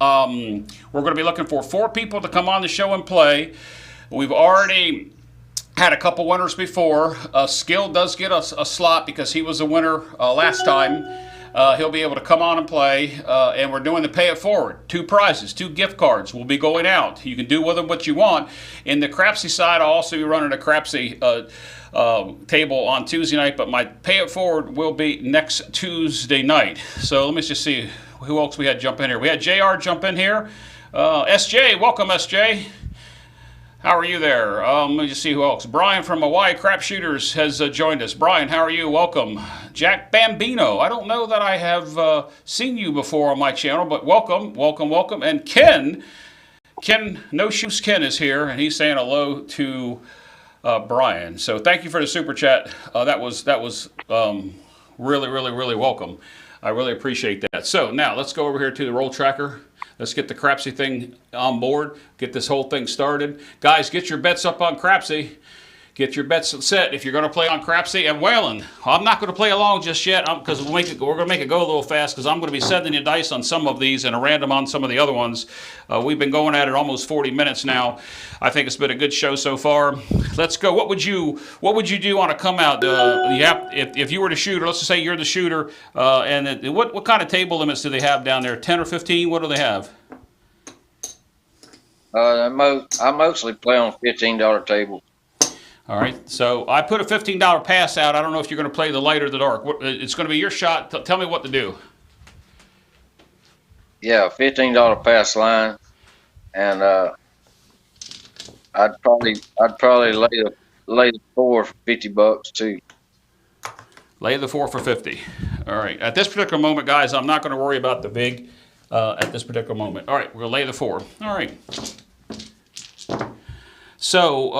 We're going to be looking for 4 people to come on the show and play. We've already had a couple winners before. Skill does get us a slot because he was a winner last time. He'll be able to come on and play. And we're doing the pay it forward. 2 prizes, 2 gift cards will be going out. You can do with them what you want. In the Crapsee side, I'll also be running a Crapsee table on Tuesday night, but my pay it forward will be next Tuesday night. So let me just see who else we had jump in here. We had JR jump in here. SJ, welcome SJ. How are you there? Let me just see who else. Brian from Hawaii Crap Shooters has joined us. Brian, how are you? Welcome. Jack Bambino. I don't know that I have seen you before on my channel, but welcome, welcome, welcome. And Ken, No Shoes Ken is here, and he's saying hello to Brian. So thank you for the super chat. That was really, really, really welcome. I really appreciate that. So now let's go over here to the roll tracker. Let's get the Crapsee thing on board. Get this whole thing started. Guys, get your bets up on Crapsee. Get your bets set if you're going to play on Crapsee. And Waylon, I'm not going to play along just yet because we're going to make it go a little fast because I'm going to be sending you dice on some of these and a random on some of the other ones. We've been going at it almost 40 minutes now. I think it's been a good show so far. Let's go. What would you do on a come out? If you were the shooter, let's just say you're the shooter, and what kind of table limits do they have down there? 10 or 15? What do they have? I mostly play on $15 tables. All right, so I put a $15 pass out. I don't know if you're going to play the light or the dark. It's going to be your shot. Tell me what to do. Yeah, $15 pass line, and I'd probably lay the 4 for $50 too. Lay the 4 for 50. All right. At this particular moment, guys, I'm not going to worry about the big at this particular moment. All right, we're going to lay the 4. All right. So,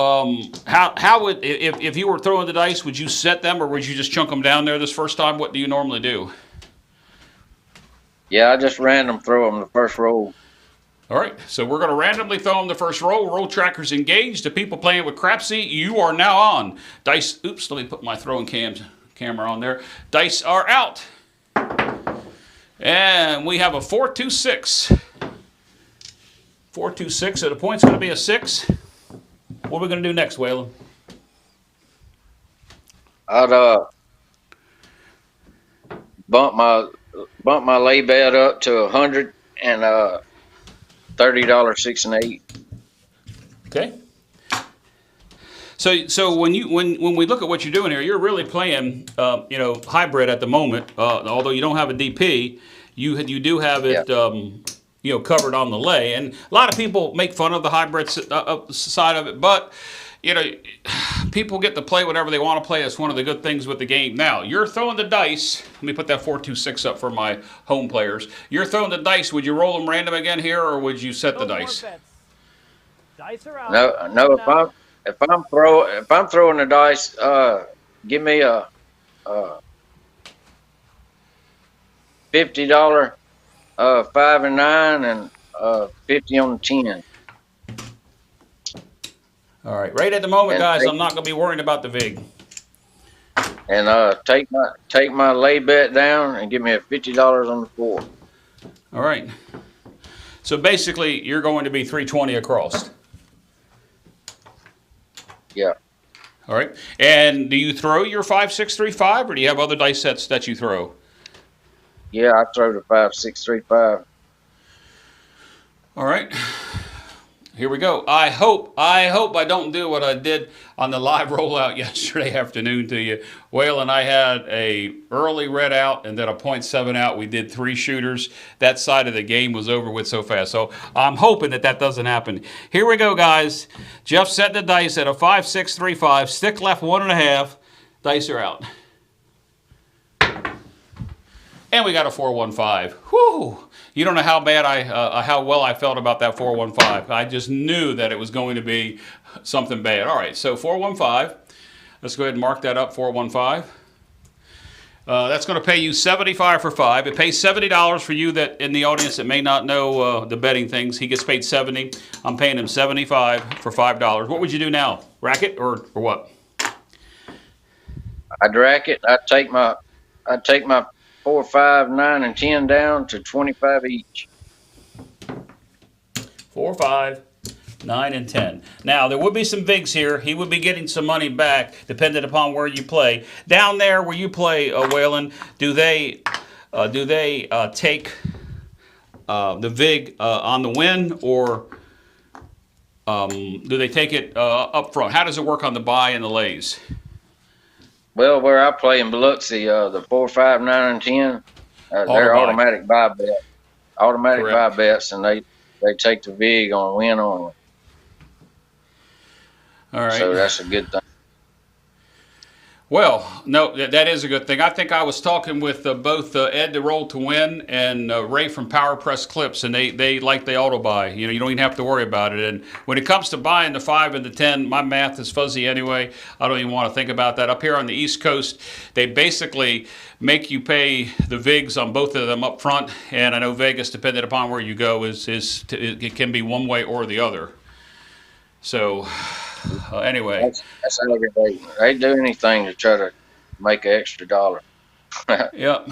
how would if you were throwing the dice, would you set them or would you just chunk them down there this first time? What do you normally do? Yeah, I just random throw them the first roll. All right, so we're going to randomly throw them the first roll. Roll tracker's engaged. The people playing with Crapsee, you are now on. Dice, oops, let me put my throwing camera on there. Dice are out. And we have a 4-2-6. 4-2-6, so the point's going to be a 6. What are we going to do next, Waylon? I'd bump my lay bet up to $100 and $30 6 and 8. Okay. So when we look at what you're doing here, you're really playing hybrid at the moment. Although you don't have a DP, you do have it covered on the lay. And a lot of people make fun of the hybrid side of it, but people get to play whatever they want to play. That's one of the good things with the game. Now, you're throwing the dice. Let me put that 4-2-6 up for my home players. You're throwing the dice. Would you roll them random again here, or would you set the dice? Dice are out. No. If I'm throwing the dice, give me a $50 5 and 9 and 50 on the 10. All right. Right at the moment, guys, I'm not going to be worrying about the vig. And take my lay bet down and give me a $50 on the 4. All right. So basically, you're going to be 320 across. Yeah. All right. And do you throw your 5-6-3-5, or do you have other dice sets that you throw? Yeah, I throw the 5-6-3-5. All right. Here we go. I hope I don't do what I did on the live rollout yesterday afternoon to you. Waylon, I had a early red out and then a 0.7 out. We did 3 shooters. That side of the game was over with so fast. So I'm hoping that doesn't happen. Here we go, guys. Jeff set the dice at a 5-6-3-5. Stick left 1.5. Dice are out. And we got a 4-1-5. Whew! You don't know how bad how well I felt about that 4-1-5. I just knew that it was going to be something bad. All right, so 4-1-5. Let's go ahead and mark that up, 4-1-5. That's going to pay you $75 for 5. It pays $70 for you that in the audience that may not know the betting things. He gets paid $70. I'm paying him $75 for $5. What would you do now? Rack it or what? I'd rack it. I'd take my 4, 5, 9, and 10 down to 25 each. 4, 5, 9, and 10. Now, there would be some VIGs here. He would be getting some money back, depending upon where you play. Down there where you play, Waylon, do they take the VIG on the win, or do they take it up front? How does it work on the buy and the lays? Well, where I play in Biloxi, the 4, 5, 9, and 10, they're automatic buy bet. Automatic buy bets, and they take the VIG on win only. All right. So that's a good thing. Well, no, that is a good thing. I think I was talking with both Ed the Roll to Win and Ray from Power Press Clips, and they like the auto buy. You know, you don't even have to worry about it. And when it comes to buying the 5 and the 10, my math is fuzzy anyway. I don't even want to think about that. Up here on the East Coast, they basically make you pay the VIGs on both of them up front. And I know Vegas, depending upon where you go, it can be one way or the other. So. Anyway, that's aggravating. They do anything to try to make an extra dollar. Yep.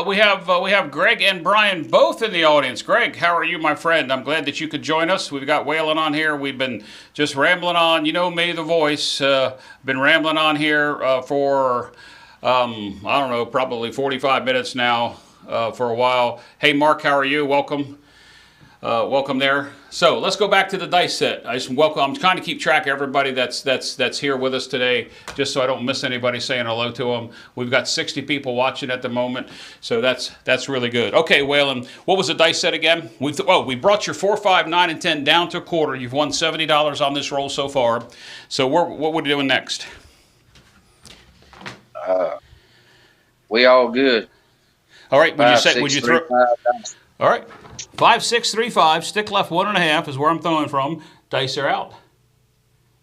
We have Greg and Brian both in the audience. Greg, how are you, my friend? I'm glad that you could join us. We've got Waylon on here. We've been just rambling on. You know me, the voice. Been rambling on here for I don't know, probably 45 minutes now. For a while. Hey, Mark, how are you? Welcome. Welcome there. So let's go back to the dice set. I'm trying to keep track of everybody that's here with us today, just so I don't miss anybody saying hello to them. We've got 60 people watching at the moment, so that's really good. Okay, Waylon, what was the dice set again? We brought your 4, 5, 9, and 10 down to a quarter. You've won $70 on this roll so far. So what we're doing next? We all good. All right. Would you throw? 5, All right. 5, 6, 3, 5. Stick left 1.5 is where I'm throwing from. Dice are out.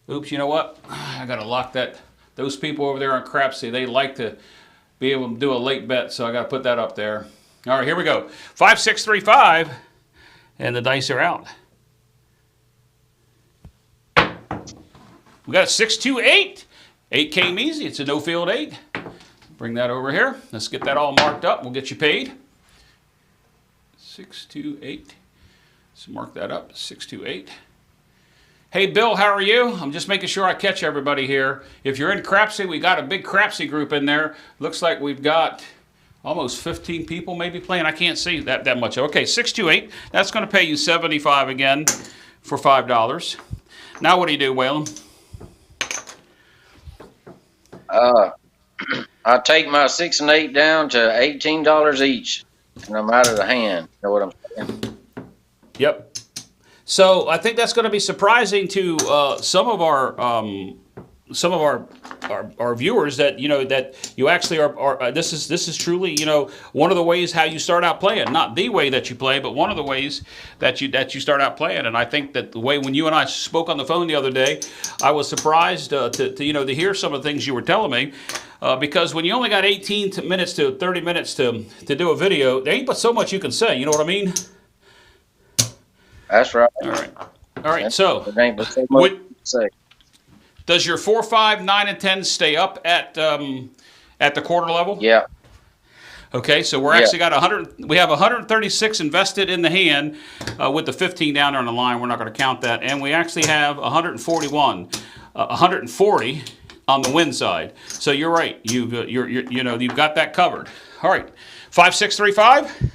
Oops, you know what? I got to lock that. Those people over there on Crapsee, they like to be able to do a late bet, so I got to put that up there. All right, here we go. 5, 6, 3, 5. And the dice are out. We got a 628. 8 came easy. It's a no-field 8. Bring that over here. Let's get that all marked up. We'll get you paid. 628. Let's mark that up. 628. Hey, Bill, how are you? I'm just making sure I catch everybody here. If you're in Crapsee, we got a big Crapsee group in there. Looks like we've got almost 15 people maybe playing. I can't see that much. Okay, 628. That's going to pay you 75 again for $5. Now what do you do, Waylon? I take my 6 and 8 down to $18 each, and I'm out of the hand. You know what I'm saying? Yep. So I think that's going to be surprising to some of our viewers that that you actually are this is truly one of the ways how you start out playing, not the way that you play, but one of the ways that you start out playing. And I think that the way when you and I spoke on the phone the other day, I was surprised to hear some of the things you were telling me, because when you only got 18 minutes to 30 minutes to do a video, there ain't but so much you can say. You know what I mean? That's right. All right. So, say. Does your 4, 5, 9, and 10 stay up at the quarter level? Yeah. Okay, so we're actually got 100. We have 136 invested in the hand with the 15 down there on the line. We're not going to count that, and we actually have 141, 140 on the win side. So you're right. You've got that covered. All right, 5, 6, 3, 5.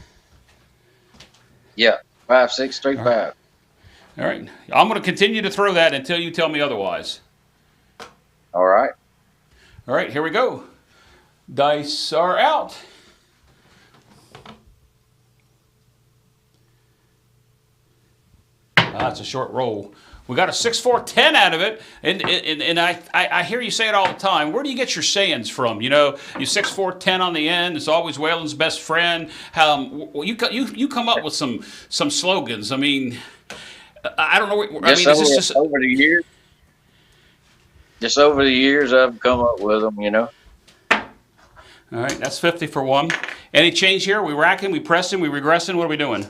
Yeah. 5, 6, 3, 5. All right. I'm going to continue to throw that until you tell me otherwise. All right. All right, here we go. Dice are out. That's a short roll. We got a 6, 4, 10 out of it, and I hear you say it all the time. Where do you get your sayings from? You 6, 4, 10 on the end. It's always Waylon's best friend. You come up with some slogans. I mean, I don't know. Is this just over the years? Just over the years, I've come up with them. All right, that's 50 for 1. Any change here? We racking? We pressing? We regressing? What are we doing?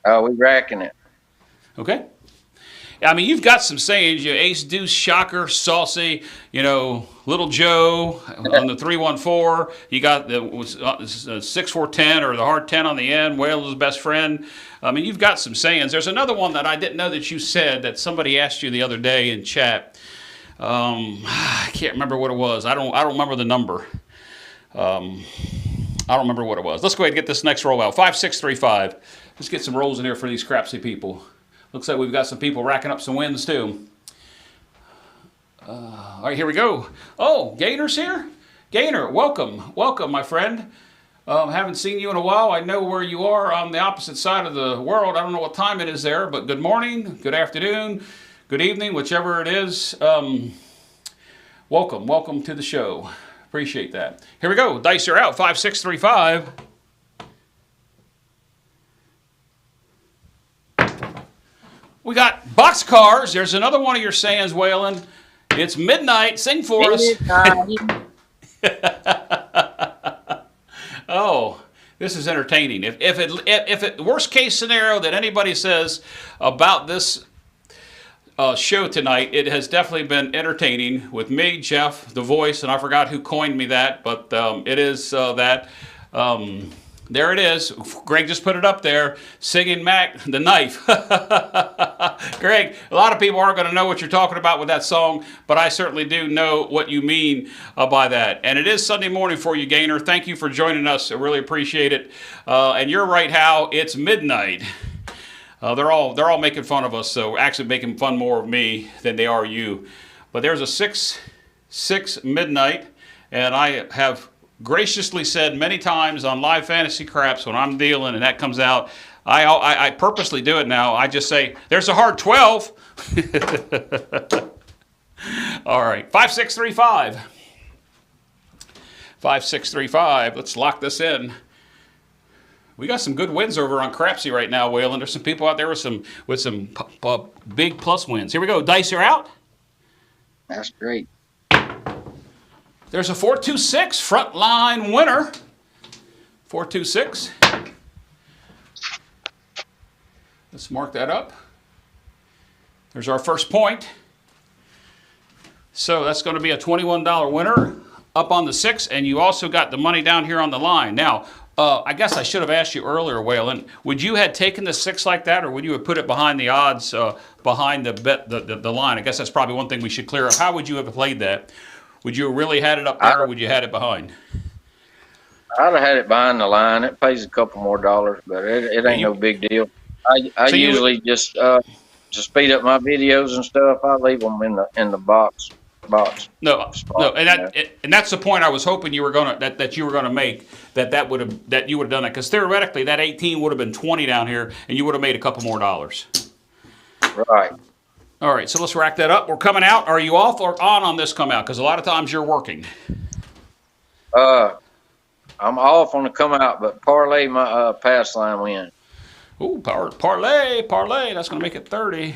We racking it. Okay. I mean, you've got some sayings, ace, deuce, shocker, saucy, little Joe on the 314. You got the 6, 4, 10 or the hard 10 on the end, Waylon's best friend. I mean, you've got some sayings. There's another one that I didn't know that you said that somebody asked you the other day in chat. I can't remember what it was. I don't remember the number. I don't remember what it was. Let's go ahead and get this next roll out. 5, 6, 3, 5. Let's get some rolls in here for these Crapsee people. Looks like we've got some people racking up some wins too. All right, here we go. Oh, Gainer's here. Gainer, welcome, my friend. Haven't seen you in a while. I know where you are on the opposite side of the world. I don't know what time it is there, but good morning, good afternoon, good evening, whichever it is. Welcome to the show. Appreciate that. Here we go. Dice are out. 5, 6, 3, 5. We got boxcars. There's another one of your sayings, Waylon. It's midnight. Sing for us. Oh, this is entertaining. If it worst case scenario that anybody says about this show tonight, it has definitely been entertaining with me, Jeff, the voice, and I forgot who coined me that, but it is that. There it is. Greg just put it up there. Singing Mac, the knife. Greg, a lot of people aren't going to know what you're talking about with that song, but I certainly do know what you mean by that. And it is Sunday morning for you, Gainer. Thank you for joining us. I really appreciate it. And you're right, Hal. It's midnight. They're all making fun of us, so actually making fun more of me than they are you. But there's a 6 midnight, and I have graciously said many times on Live Fantasy Craps when I'm dealing and that comes out, I purposely do it now. I just say, there's a hard 12. All right, 5, 6, 3, 5. 5, 6, 3, 5. Let's lock this in. We got some good wins over on Crapsee right now, Waylon. There's some people out there with some big plus wins. Here we go. Dice are out. That's great. There's a 4-2-6 frontline winner. 4-2-6. Let's mark that up. There's our first point. So that's going to be a $21 winner up on the 6, and you also got the money down here on the line. Now, I guess I should have asked you earlier, Waylon, would you have taken the 6 like that, or would you have put it behind the odds, behind the line? I guess that's probably one thing we should clear up. How would you have played that? Would you have really had it up there, or would you had it behind? I'd have had it behind the line. It pays a couple more dollars, but it ain't no big deal. I So usually just to speed up my videos and stuff, I leave them in the box. No, spot, and that's the point I was hoping you were gonna that you were gonna make, that you would have done it, because theoretically that 18 would have been 20 down here, and you would have made a couple more dollars. Right. All right, so let's rack that up. We're coming out. Are you off or on this come out? Because a lot of times you're working. I'm off on the come out, but parlay my pass line win. Ooh, parlay. That's gonna make it 30.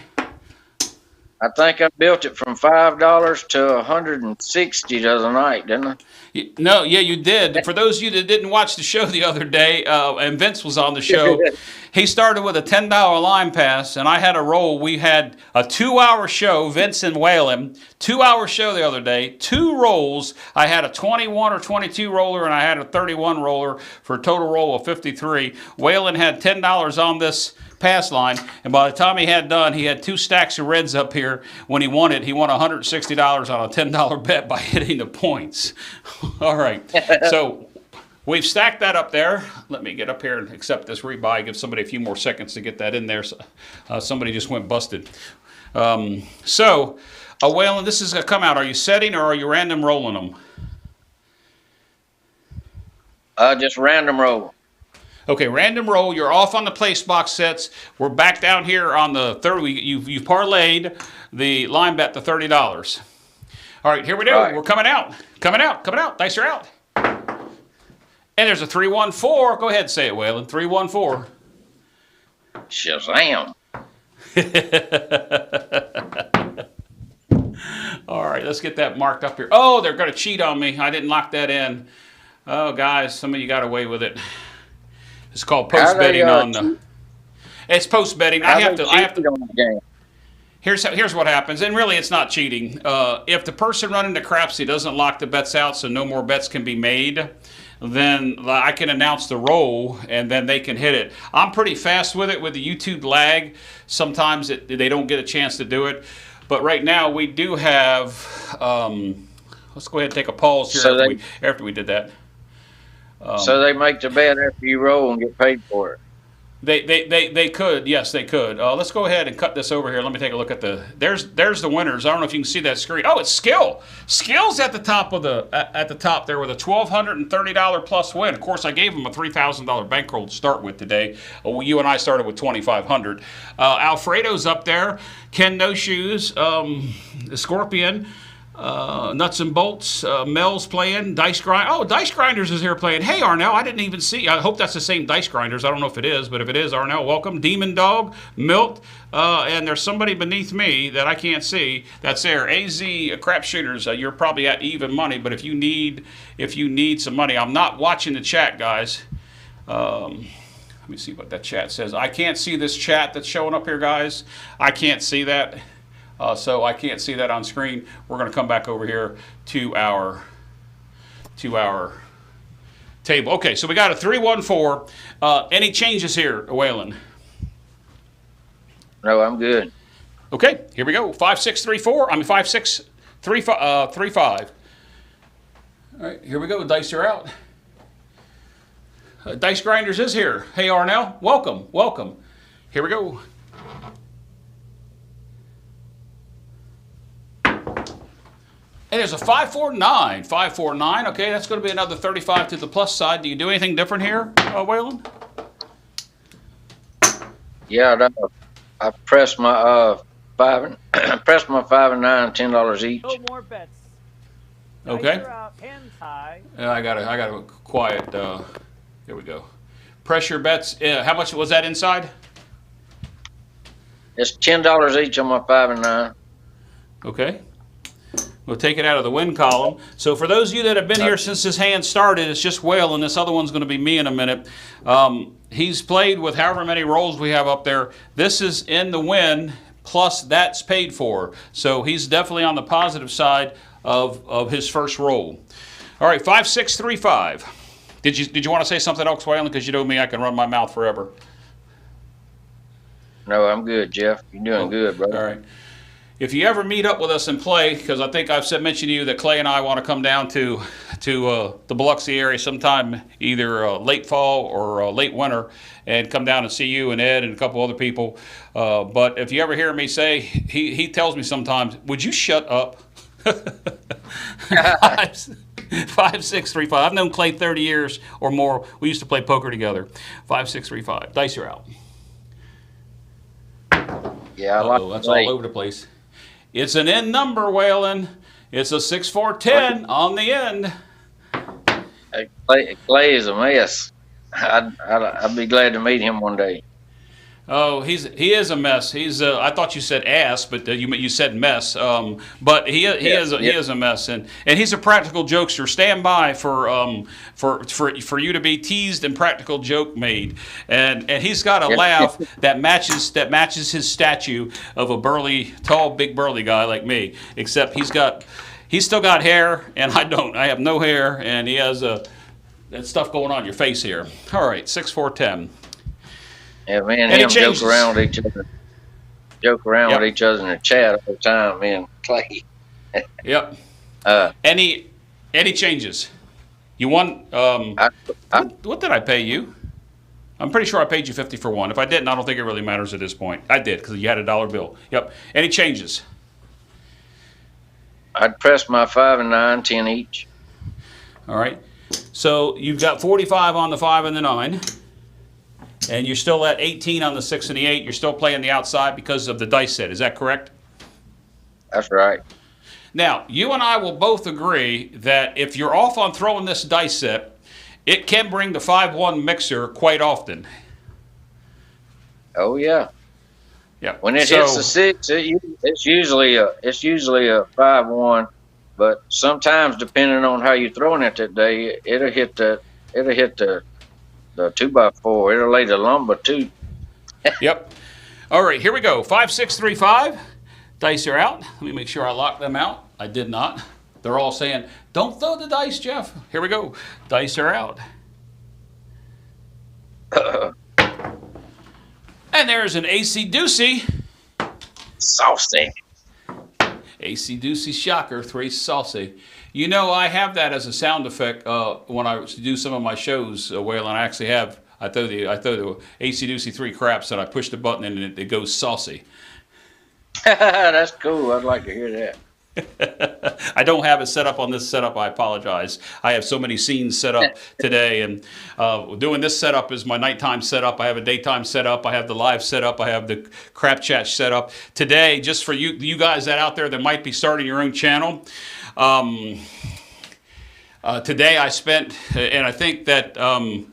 I think I built it from $5 to $160 the other night, didn't I? No, yeah, you did. For those of you that didn't watch the show the other day, and Vince was on the show, he started with a $10 line pass, and I had a roll. We had a 2-hour show, Vince and Waylon, 2-hour show the other day, 2 rolls. I had a 21 or 22 roller, and I had a 31 roller for a total roll of 53. Waylon had $10 on this pass line, and by the time he had done, he had 2 stacks of reds up here. When he won it, he won $160 on a $10 bet by hitting the points. All right, so we've stacked that up there. Let me get up here and accept this rebuy. Give somebody a few more seconds to get that in there. So, somebody just went busted. Waylon, this is a come out. Are you setting or are you random rolling them? Just random roll. Okay, random roll. You're off on the place box sets. We're back down here on the third. You've parlayed the line bet to $30. All right, here we go. Right. We're coming out. Dice are out. And there's a 3-1-4. Go ahead and say it, Waylon. 3-1-4. Shazam. All right, let's get that marked up here. Oh, they're going to cheat on me. I didn't lock that in. Oh, guys, some of you got away with it. It's called post betting on the. It's post betting. I have to. On the game. Here's what happens, and really it's not cheating. If the person running the Crapsee doesn't lock the bets out, so no more bets can be made, then I can announce the roll, and then they can hit it. I'm pretty fast with it with the YouTube lag. Sometimes they don't get a chance to do it, but right now we do have. Let's go ahead and take a pause here so after we did that. So they make the bet after you roll and get paid for it. They could, yes, they could. Let's go ahead and cut this over here. Let me take a look at there's the winners. I don't know if you can see that screen. Oh, it's Skill. Skill's at the top of at the top there with a $1,230 plus win. Of course, I gave him a $3,000 bankroll to start with today. You and I started with $2,500. Alfredo's up there. Ken No Shoes, Scorpion. Nuts and Bolts, Mel's playing, Dice Grind. Oh, Dice Grinders is here playing. Hey, Arnell, I didn't even see. I hope that's the same Dice Grinders. I don't know if it is, but if it is, Arnell, welcome. Demon Dog, Milt, and there's somebody beneath me that I can't see. That's there. AZ Crap Shooters. You're probably at even money, but if you need some money, I'm not watching the chat, guys. Let me see what that chat says. I can't see this chat that's showing up here, guys. I can't see that. So I can't see that on screen. We're going to come back over here to our table. Okay, so we got a 3-1-4. Any changes here, Waylon? No, I'm good. Okay, here we go. 5-6-3-4. I mean 5-6-3-5. All right, here we go. Dice are out. Dice Grinders is here. Hey, Arnell, welcome. Here we go. And there's a 5-4-9. 5-4-9. Okay, that's going to be another 35 to the plus side. Do you do anything different here, Waylon? Yeah, I pressed my 5 and 9, $10 each. No more bets. Okay. Hands high. I got a quiet. Here we go. Pressure bets. How much was that inside? It's $10 each on my 5 and 9. Okay. We'll take it out of the win column. So for those of you that have been here since this hand started, it's just Waylon. This other one's going to be me in a minute. He's played with however many rolls we have up there. This is in the win, plus that's paid for. So he's definitely on the positive side of his first roll. All right, 5, 6, 3, 5. Did you want to say something else, Waylon? Because you know me, I can run my mouth forever. No, I'm good, Jeff. You're doing good, brother. All right. If you ever meet up with us and play, because I think I've mentioned to you that Clay and I want to come down to the Biloxi area sometime, either late fall or late winter, and come down and see you and Ed and a couple other people. But if you ever hear me say, he tells me sometimes, would you shut up? 5, 6, 3, 5. I've known Clay 30 years or more. We used to play poker together. 5, 6, 3, 5. Dice are out. Yeah, I like that's all over the place. It's an end number, Waylon. It's a 6, 4, 10 on the end. Clay is a mess. I'd be glad to meet him one day. Oh, he is a mess. He's I thought you said ass, but you said mess. But he is a mess, and he's a practical jokester. Stand by for you to be teased and practical joke made, and he's got a laugh that matches his statue of a tall, big burly guy like me. Except he's still got hair, and I don't. I have no hair, and he has that stuff going on your face here. All right, 6, 4, 10. Yeah, me and him joke around with each other. With each other in the chat all the time, me and Clay. Yep. Any changes? You won. What did I pay you? I'm pretty sure I paid you 50 for one. If I didn't, I don't think it really matters at this point. I did because you had a dollar bill. Yep. Any changes? I'd press my 5 and 9, 10 each. All right. So you've got 45 on the 5 and the 9. And you're still at 18 on the 6 and the 8. You're still playing the outside because of the dice set. Is that correct? That's right. Now, you and I will both agree that if you're off on throwing this dice set, it can bring the 5-1 mixer quite often. Oh, yeah. Yeah. When it hits the 6, it's usually a 5-1. But sometimes, depending on how you're throwing it that day, it'll hit the 2x4. It'll lay the lumber too. Yep. All right, here we go. 5, 6, 3, 5. Dice are out. Let me make sure I lock them out. I did not. They're all saying, don't throw the dice, Jeff. Here we go. Dice are out. And there's an AC Doocy. Saucy. AC Doocy shocker, 3 saucy. You know, I have that as a sound effect when I do some of my shows, Waylon. I actually have. I throw the AC Doocy 3 craps, and I push the button, and it goes saucy. That's cool. I'd like to hear that. I don't have it set up on this setup. I apologize. I have so many scenes set up today, and doing this setup is my nighttime setup. I have a daytime setup. I have the live setup. I have the crap chat set up. Today, just for you guys out there that might be starting your own channel, today I spent, and I think that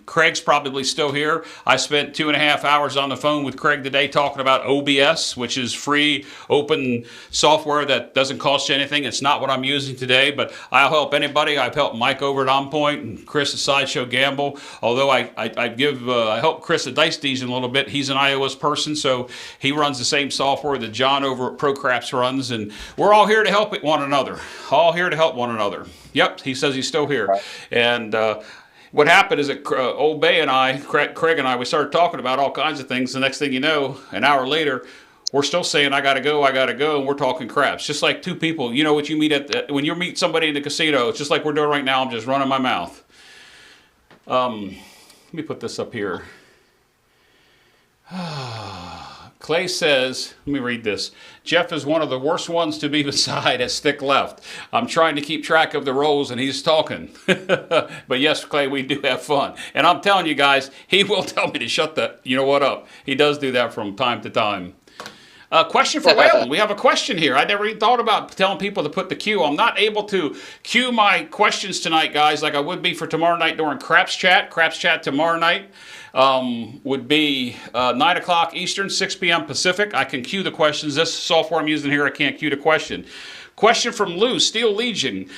Craig's probably still here, I spent 2.5 hours on the phone with Craig today talking about OBS, which is free, open software that doesn't cost you anything. It's not what I'm using today, but I'll help anybody. I've helped Mike over at On Point and Chris at Sideshow Gamble, although I help Chris at Dice Deason a little bit. He's an iOS person, so he runs the same software that John over at ProCraps runs, and we're all here to help one another. All here to help one another. Yep, he says he's still here. Right. And what happened is that Old Bay and I, Craig and I, we started talking about all kinds of things. The next thing you know, an hour later, we're still saying, I got to go, and we're talking craps. Just like two people, you know what you meet when you meet somebody in the casino, it's just like we're doing right now, I'm just running my mouth. Let me put this up here. Clay says, let me read this. Jeff is one of the worst ones to be beside at stick left. I'm trying to keep track of the rolls and he's talking. But yes, Clay, we do have fun. And I'm telling you guys, he will tell me to shut the, you know what up. He does do that from time to time. Question for Waylon. We have a question here. I never even thought about telling people to put the queue. I'm not able to queue my questions tonight, guys, like I would be for tomorrow night during Craps Chat. Craps Chat tomorrow night would be 9 o'clock Eastern, 6 p.m. Pacific. I can queue the questions. This software I'm using here, I can't queue the question. Question from Lou, Steel Legion.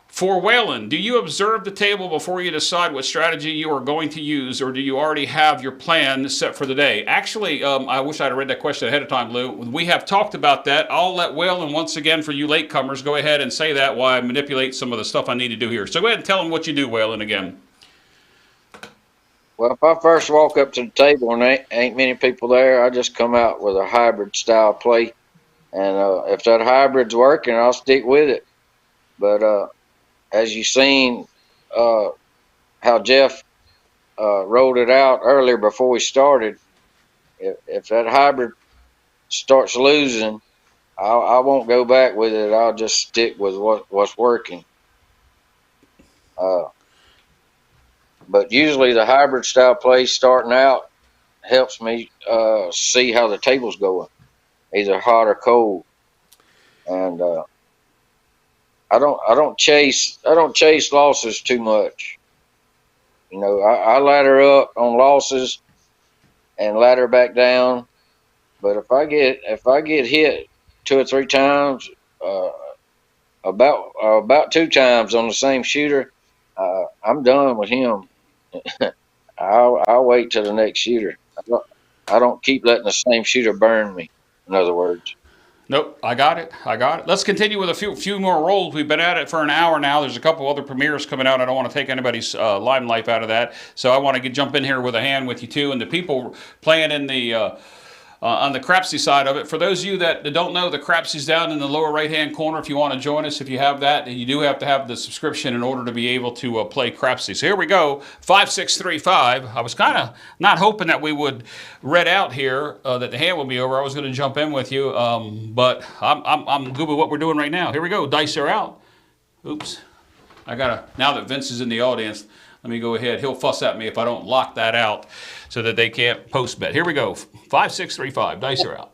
For Waylon, do you observe the table before you decide what strategy you are going to use, or do you already have your plan set for the day? Actually, I wish I'd read that question ahead of time, Lou. We have talked about that. I'll let Waylon, once again, for you latecomers, go ahead and say that while I manipulate some of the stuff I need to do here. So go ahead and tell them what you do, Waylon, again. Well, if I first walk up to the table and ain't many people there, I just come out with a hybrid style play. And if that hybrid's working, I'll stick with it. But as you seen how Jeff rolled it out earlier before we started, if that hybrid starts losing, I won't go back with it. I'll just stick with what's working. But usually the hybrid style play starting out helps me see how the table's going, either hot or cold. And I don't chase losses too much. You know, I ladder up on losses and ladder back down. But if I get hit 2 or 3 times, about 2 times on the same shooter, I'm done with him. I'll wait till the next shooter. I don't keep letting the same shooter burn me. In other words. Nope, I got it. Let's continue with a few more rolls. We've been at it for an hour now. There's a couple other premieres coming out. I don't want to take anybody's limelight out of that. So I want to jump in here with a hand with you too. And the people playing in the on the Crapsee side of it. For those of you that don't know, the Crapsee's down in the lower right-hand corner. If you want to join us, if you have that, you do have to have the subscription in order to be able to play Crapsee. So here we go, 5635. I was kind of not hoping that we would read out here that the hand would be over. I was going to jump in with you, but I'm good with what we're doing right now. Here we go. Dice are out. Oops. Now that Vince is in the audience, let me go ahead. He'll fuss at me if I don't lock that out so that they can't post bet. Here we go. 5635. Dice are out.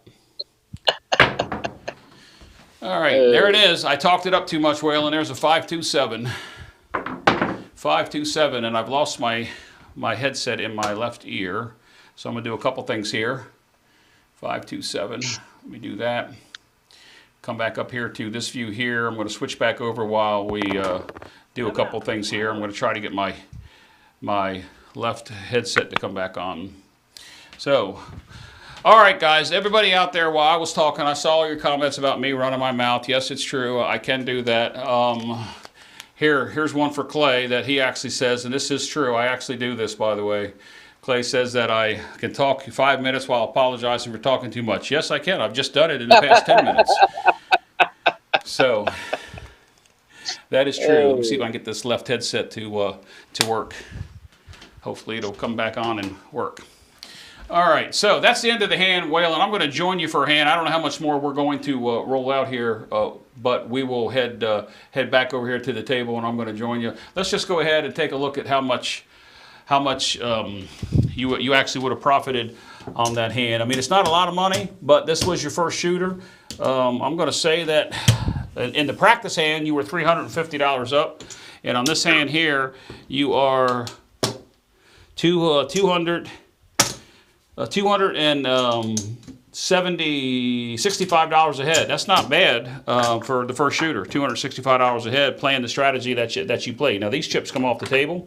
All right. There it is. I talked it up too much, Waylon. There's a 527. 527, and I've lost my headset in my left ear. So I'm going to do a couple things here. 527. Let me do that. Come back up here to this view here. I'm going to switch back over while we do a couple things here. I'm going to try to get my left headset to come back on. So, all right, guys, everybody out there, while I was talking, I saw all your comments about me running my mouth. Yes, it's true. I can do that. Here's one for Clay that he actually says, and this is true. I actually do this, by the way. Clay says that I can talk 5 minutes while apologizing for talking too much. Yes, I can. I've just done it in the past 10 minutes. So that is true. Let me see if I can get this left headset to work. Hopefully it'll come back on and work. All right, so that's the end of the hand, Waylon. I'm going to join you for a hand. I don't know how much more we're going to roll out here, but we will head back over here to the table, and I'm going to join you. Let's just go ahead and take a look at how much you actually would have profited on that hand. I mean, it's not a lot of money, but this was your first shooter. I'm going to say that in the practice hand, you were $350 up, and on this hand here, you are $65 ahead. That's not bad for the first shooter. $265 ahead playing the strategy that you play. Now these chips come off the table.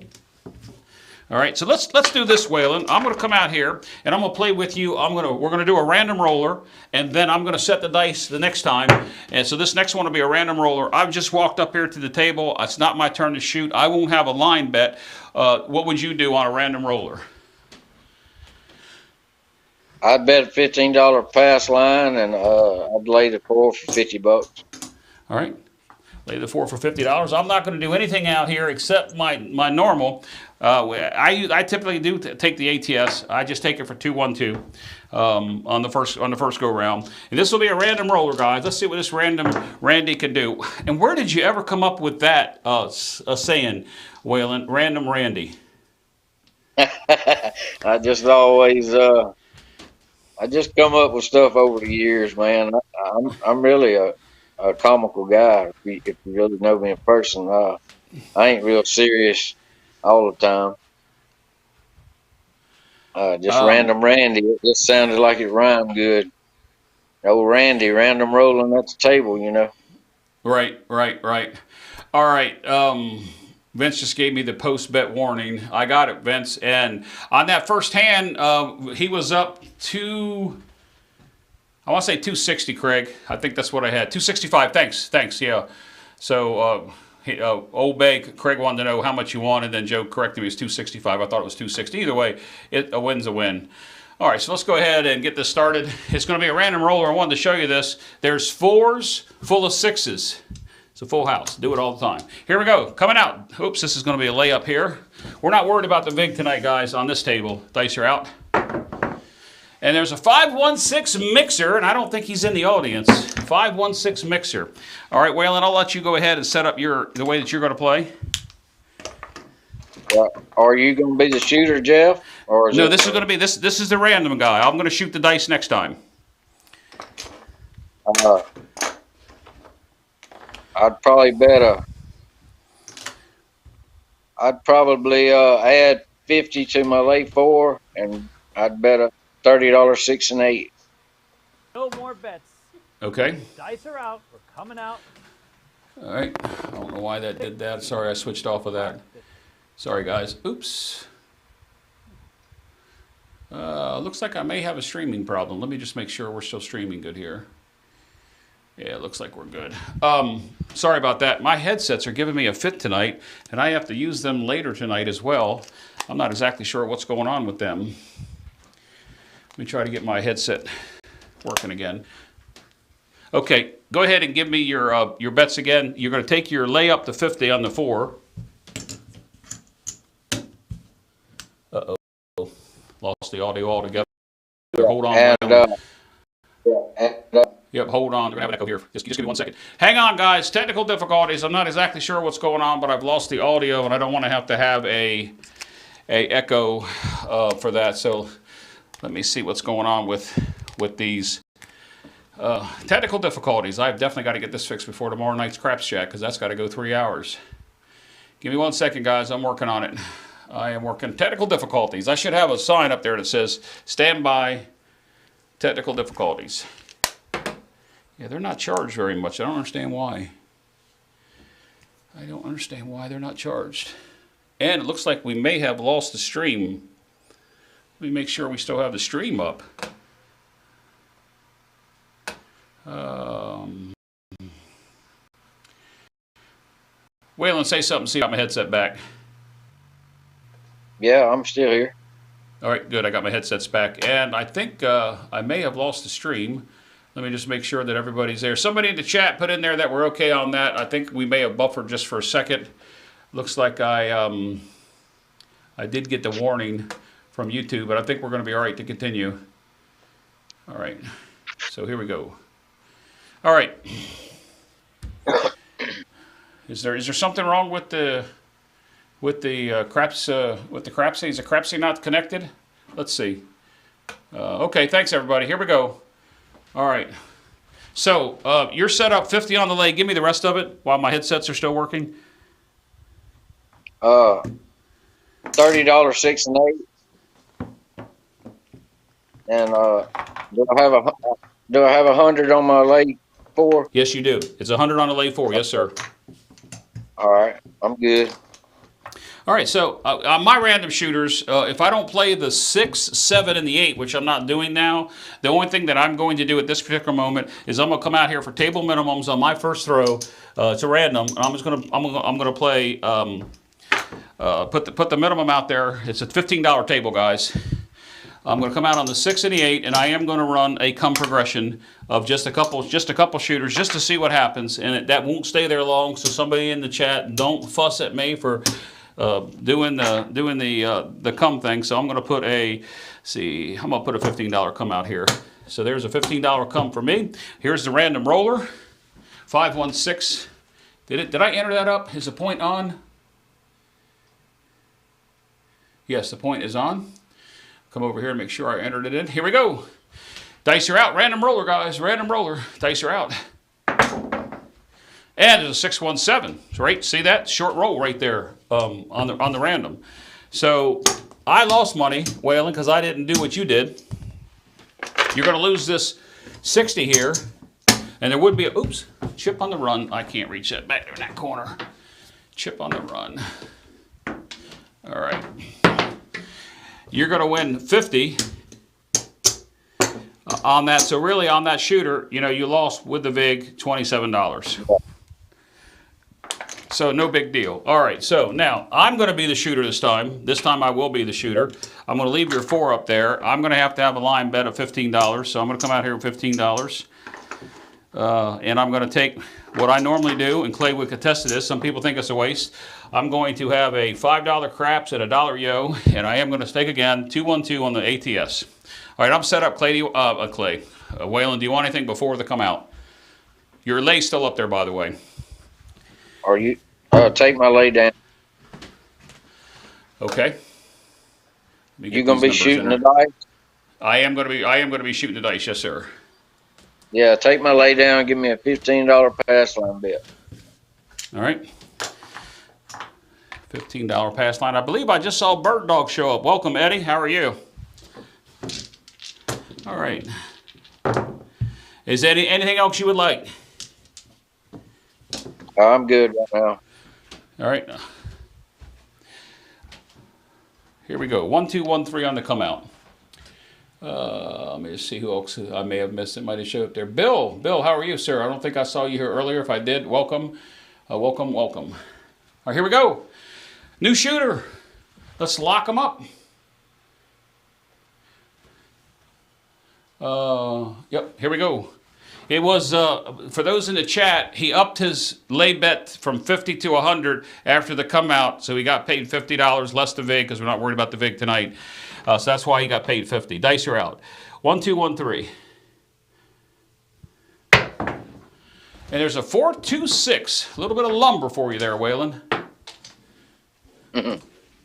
All right, so let's do this, Waylon. I'm going to come out here and I'm going to play with you. We're going to do a random roller, and then I'm going to set the dice the next time. And so this next one will be a random roller. I've just walked up here to the table. It's not my turn to shoot. I won't have a line bet. What would you do on a random roller? I'd bet a $15 pass line, and I'd lay the 4 for $50. All right, lay the 4 for $50. I'm not going to do anything out here except my normal. I typically do take the ATS. I just take it for 2-1-2 on the first go round. And this will be a random roller, guys. Let's see what this random Randy can do. And where did you ever come up with that saying, Waylon? Random Randy. I just come up with stuff over the years, man. I'm really a comical guy. If you really know me in person, I ain't real serious all the time. Random Randy. It just sounded like it rhymed good. Old Randy, random rolling at the table, you know. Right. All right. Vince just gave me the post-bet warning. I got it, Vince. And on that first hand, he was up to, I want to say 260, Craig. I think that's what I had. 265. Thanks. Yeah. So, Old Bay, Craig wanted to know how much you wanted, then Joe corrected me. It was 265. I thought it was 260. Either way, a win's a win. All right, so let's go ahead and get this started. It's going to be a random roller. I wanted to show you this. There's 4s full of 6s. It's a full house. Do it all the time. Here we go. Coming out. Oops, this is going to be a layup here. We're not worried about the vig tonight, guys, on this table. Dice are out. And there's a 516 mixer, and I don't think he's in the audience. 516 mixer. All right, Waylon, I'll let you go ahead and set up the way that you're going to play. Are you going to be the shooter, Jeff? Or no, this is going to be this is the random guy. I'm going to shoot the dice next time. I'd probably add 50 to my lay 4, and I'd bet a $30 6 and 8. No more bets. Okay. Dice are out. We're coming out. All right. I don't know why that did that. Sorry, I switched off of that. Sorry, guys. Oops. Looks like I may have a streaming problem. Let me just make sure we're still streaming good here. Yeah, it looks like we're good. Sorry about that. My headsets are giving me a fit tonight, and I have to use them later tonight as well. I'm not exactly sure what's going on with them. Let me try to get my headset working again. Okay, go ahead and give me your bets again. You're going to take your layup to 50 on the 4. Uh-oh. Lost the audio altogether. Hold on. Yep, hold on. We're going to have an echo here. Just give me 1 second. Hang on, guys. Technical difficulties. I'm not exactly sure what's going on, but I've lost the audio, and I don't want to have a echo for that. So let me see what's going on with these technical difficulties. I've definitely got to get this fixed before tomorrow night's Craps Chat, because that's got to go 3 hours. Give me 1 second, guys. I'm working on it. I am working. Technical difficulties. I should have a sign up there that says, stand by, technical difficulties. Yeah, they're not charged very much. I don't understand why. I don't understand why they're not charged. And it looks like we may have lost the stream. Let me make sure we still have the stream up. Waylon, say something. See, I got my headset back. Yeah, I'm still here. All right, good. I got my headsets back. And I think I may have lost the stream. Let me just make sure that everybody's there. Somebody in the chat put in there that we're okay on that. I think we may have buffered just for a second. Looks like I did get the warning from YouTube, but I think we're going to be all right to continue. All right, so here we go. All right. Is there something wrong with the Crapsee? Is the Crapsee not connected? Let's see. Okay, thanks everybody. Here we go. All right. So you're set up 50 on the lay. Give me the rest of it while my headsets are still working. $30 6 and 8. And do I have 100 on my lay 4? Yes, you do. It's 100 on the lay 4. Yes, sir. All right, I'm good. All right, so on my random shooters, if I don't play the 6, 7, and the 8, which I'm not doing now, the only thing that I'm going to do at this particular moment is I'm going to come out here for table minimums on my first throw. It's a random. And I'm going to play put the minimum out there. It's a $15 table, guys. I'm going to come out on the 6 and the 8, and I am going to run a come progression of just a couple shooters just to see what happens, and that won't stay there long. So somebody in the chat, don't fuss at me for doing the come thing. So I'm going to put a $15 come out here. So there's a $15 come for me. Here's the random roller, 516. Did I enter that up? Is the point on? Yes, the point is on. Come over here and make sure I entered it in. Here we go. Dice are out. Random roller, guys. Random roller. Dice are out. And there's a 617. Right? See that? Short roll right there on the random. So I lost money, Waylon, because I didn't do what you did. You're going to lose this 60 here. And there would be a, oops. Chip on the run. I can't reach that back there in that corner. Chip on the run. All right. You're going to win 50 on that. So really on that shooter, you know, you lost with the VIG $27. So no big deal. All right, so now I'm going to be the shooter this time. This time I will be the shooter. I'm going to leave your 4 up there. I'm going to have a line bet of $15. So I'm going to come out here with $15. And I'm going to take what I normally do, and Clay would attest to this. Some people think it's a waste. I'm going to have a $5 craps at a $1 yo, and I am going to stake again 212 on the ATS. All right, I'm set up, Clay. Waylon, do you want anything before they come out? Your lay's still up there, by the way. Are you take my lay down? Okay. You gonna be shooting the dice? I am going to be shooting the dice, yes, sir. Yeah, take my lay down and give me a $15 pass line bet. All right. $15 pass line. I believe I just saw Bird Dog show up. Welcome, Eddie. How are you? All right. Is there anything else you would like? I'm good right now. All right. Here we go. 1, 2, 1, 3 on the come out. Let me just see who else I may have missed. It might have showed up there. Bill, how are you, sir? I don't think I saw you here earlier. If I did, welcome. Welcome. All right, here we go. New shooter. Let's lock them up. Yep, here we go. It was, for those in the chat, he upped his lay bet from 50 to 100 after the come out, so he got paid $50 less the VIG because we're not worried about the VIG tonight. So that's why he got paid 50. Dice are out. 1, 2, 1, 3. And there's a 4, 2, 6. A little bit of lumber for you there, Waylon.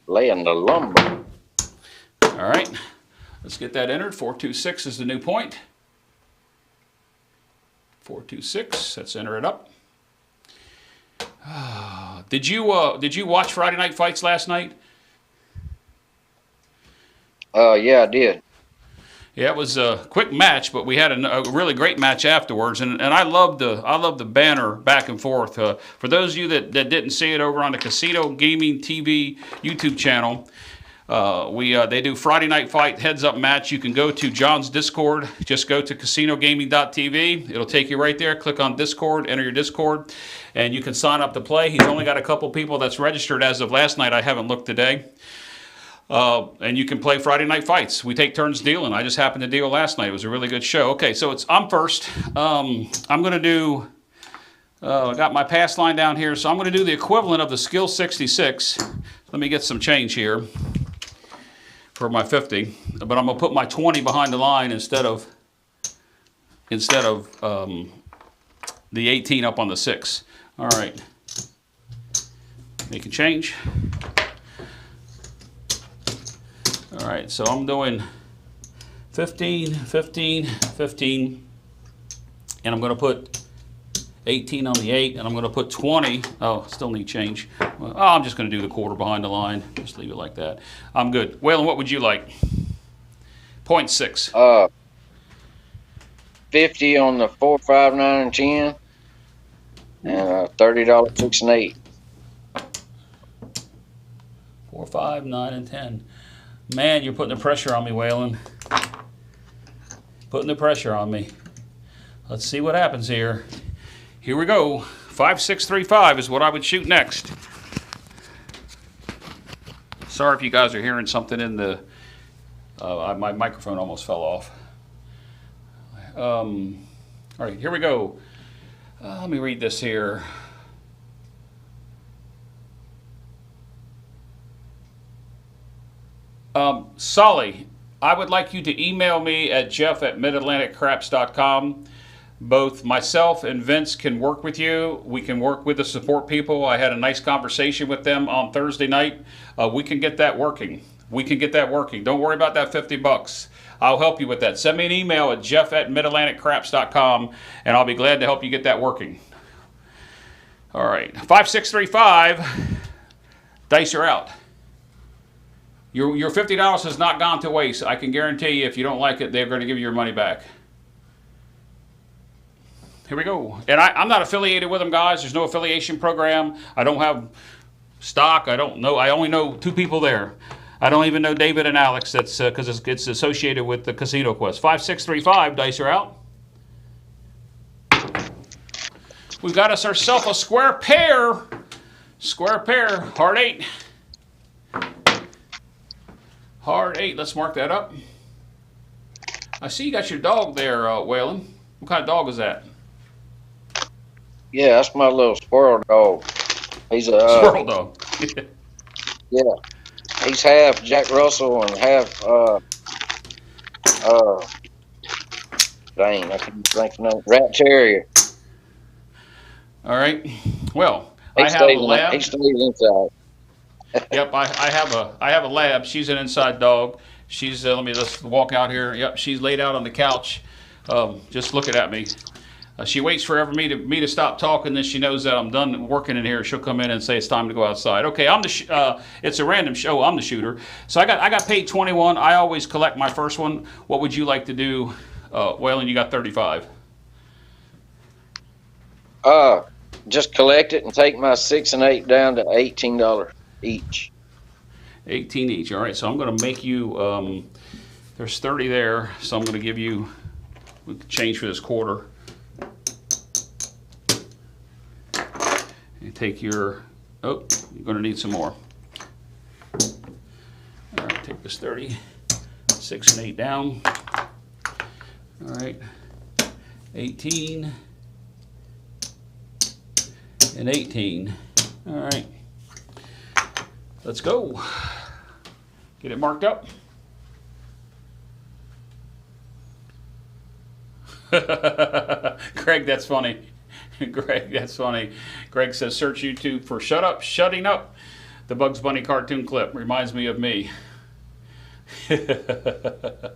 Laying the lumber. All right. Let's get that entered. 4, 2, 6 is the new point. 4, 2, 6. Let's enter it up. Did you watch Friday Night Fights last night? Yeah, I did. Yeah, it was a quick match, but we had a really great match afterwards, and I love the banner back and forth. For those of you that didn't see it over on the Casino Gaming TV YouTube channel, they do Friday Night Fight heads up match. You can go to John's Discord. Just go to casinogaming.tv. It'll take you right there. Click on Discord, enter your Discord, and you can sign up to play. He's only got a couple people that's registered as of last night. I haven't looked today. And you can play Friday Night Fights. We take turns dealing. I just happened to deal last night. It was a really good show. Okay, so I'm first. I'm going to do, I got my pass line down here, so I'm going to do the equivalent of the Skill 66. Let me get some change here for my 50, but I'm going to put my 20 behind the line instead of the 18 up on the 6. All right. Make a change. All right, so I'm doing 15, 15, 15, and I'm going to put 18 on the 8, and I'm going to put 20. Oh, still need change. Well, I'm just going to do the quarter behind the line. Just leave it like that. I'm good. Waylon, what would you like? 0.6. 50 on the 4, 5, 9, and 10, and $30 6 and 8. 4, 5, 9, and 10. Man, you're putting the pressure on me, Waylon. Putting the pressure on me. Let's see what happens here. Here we go. 5, 6, 3, 5 is what I would shoot next. Sorry if you guys are hearing something in the... my microphone almost fell off. All right, here we go. Let me read this here. Sully, I would like you to email me at jeff@midatlanticcraps.com. Both myself and Vince can work with you. We can work with the support people. I had a nice conversation with them on Thursday night. We can get that working. Don't worry about that $50. I'll help you with that. Send me an email at jeff@midatlanticcraps.com, and I'll be glad to help you get that working. All right, 5, 6, 3, 5. Dice are out. Your $50 has not gone to waste. I can guarantee you if you don't like it, they're going to give you your money back. Here we go. And I'm not affiliated with them, guys. There's no affiliation program. I don't have stock. I don't know. I only know 2 people there. I don't even know David and Alex. That's because it's associated with the Casino Quest. 5635, dice are out. We've got us ourselves a square pair. Square pair, hard 8. Hard 8, let's mark that up. I see you got your dog there, Waylon. What kind of dog is that? Yeah, that's my little squirrel dog. He's a Squirrel dog. yeah. He's half Jack Russell and half dang, I can't think of no Rat Terrier. All right. Well, He I have stays a lab. He stays inside. Yep, I have a lab. She's an inside dog. She's let's walk out here. Yep, she's laid out on the couch, just looking at me. She waits for me to stop talking. Then she knows that I'm done working in here. She'll come in and say it's time to go outside. Okay, it's a random show. I'm the shooter. So I got paid 21. I always collect my first one. What would you like to do, Waylon? You got 35. Just collect it and take my 6 and 8 down to $18 each. 18 each. All right. So I'm going to make you. There's 30 there. So I'm going to give you. We can change for this quarter. You take your, you're going to need some more. All right, take this 30, 6 and 8 down. All right, 18 and 18. All right, let's go. Get it marked up. Greg, that's funny. Greg, that's funny. Greg says, search YouTube for Shut Up, Shutting Up. The Bugs Bunny cartoon clip reminds me of me. That's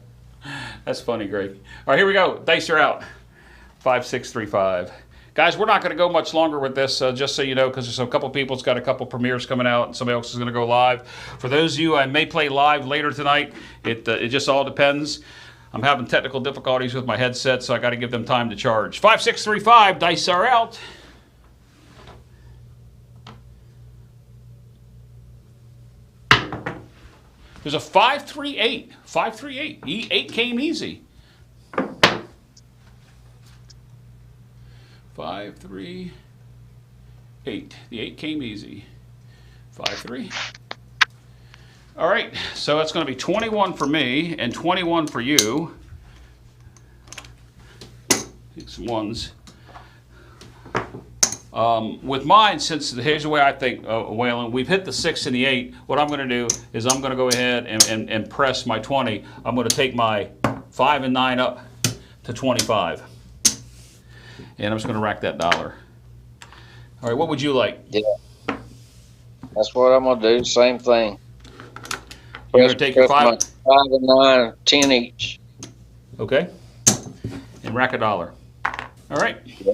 funny, Greg. All right, here we go. Dice are out. 5, 6, 3, 5. Guys, we're not going to go much longer with this, just so you know, because there's a couple people's got a couple premieres coming out, and somebody else is going to go live. For those of you, I may play live later tonight. It just all depends. I'm having technical difficulties with my headset, so I got to give them time to charge. 5, 6, 3, 5. Dice are out. There's a 5, 3, 8. 5, 3, 8. 8 came easy. 5, 3, 8. The 8 came easy. 5, 3. All right, so that's going to be 21 for me and 21 for you. Take some ones. With mine, since here's the way I think, Waylon, we've hit the 6 and the 8. What I'm going to do is I'm going to go ahead and press my 20. I'm going to take my 5 and 9 up to 25. And I'm just going to rack that dollar. All right, what would you like? Yeah. That's what I'm going to do. Same thing. You're going to take your 5 and 9, 10 each. Okay. And rack a dollar. All right. Yeah.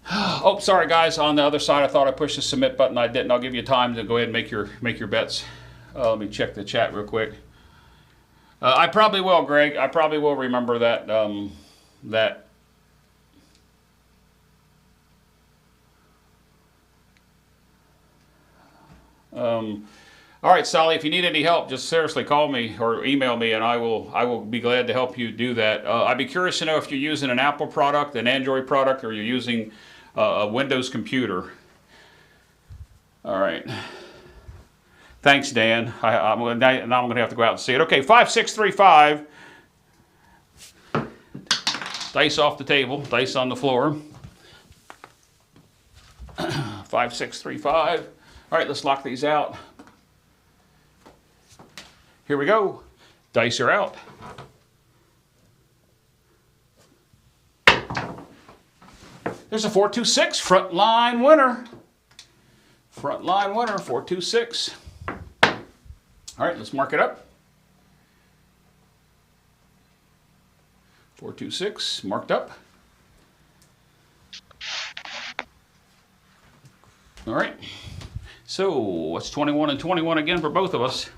Oh, sorry, guys. On the other side, I thought I pushed the submit button. I didn't. I'll give you time to go ahead and make your bets. Let me check the chat real quick. I probably will, Greg. I probably will remember that. All right, Sally, if you need any help, just seriously call me or email me, and I will be glad to help you do that. I'd be curious to know if you're using an Apple product, an Android product, or you're using a Windows computer. All right. Thanks, Dan. Now I'm going to have to go out and see it. Okay, 5, 6, 3, 5. Dice off the table. Dice on the floor. 5, 6, 3, 5. All right, let's lock these out. Here we go. Dice are out. There's a 426 front line winner. Front line winner, 426. All right, let's mark it up. 426 marked up. All right. So it's 21 and 21 again for both of us.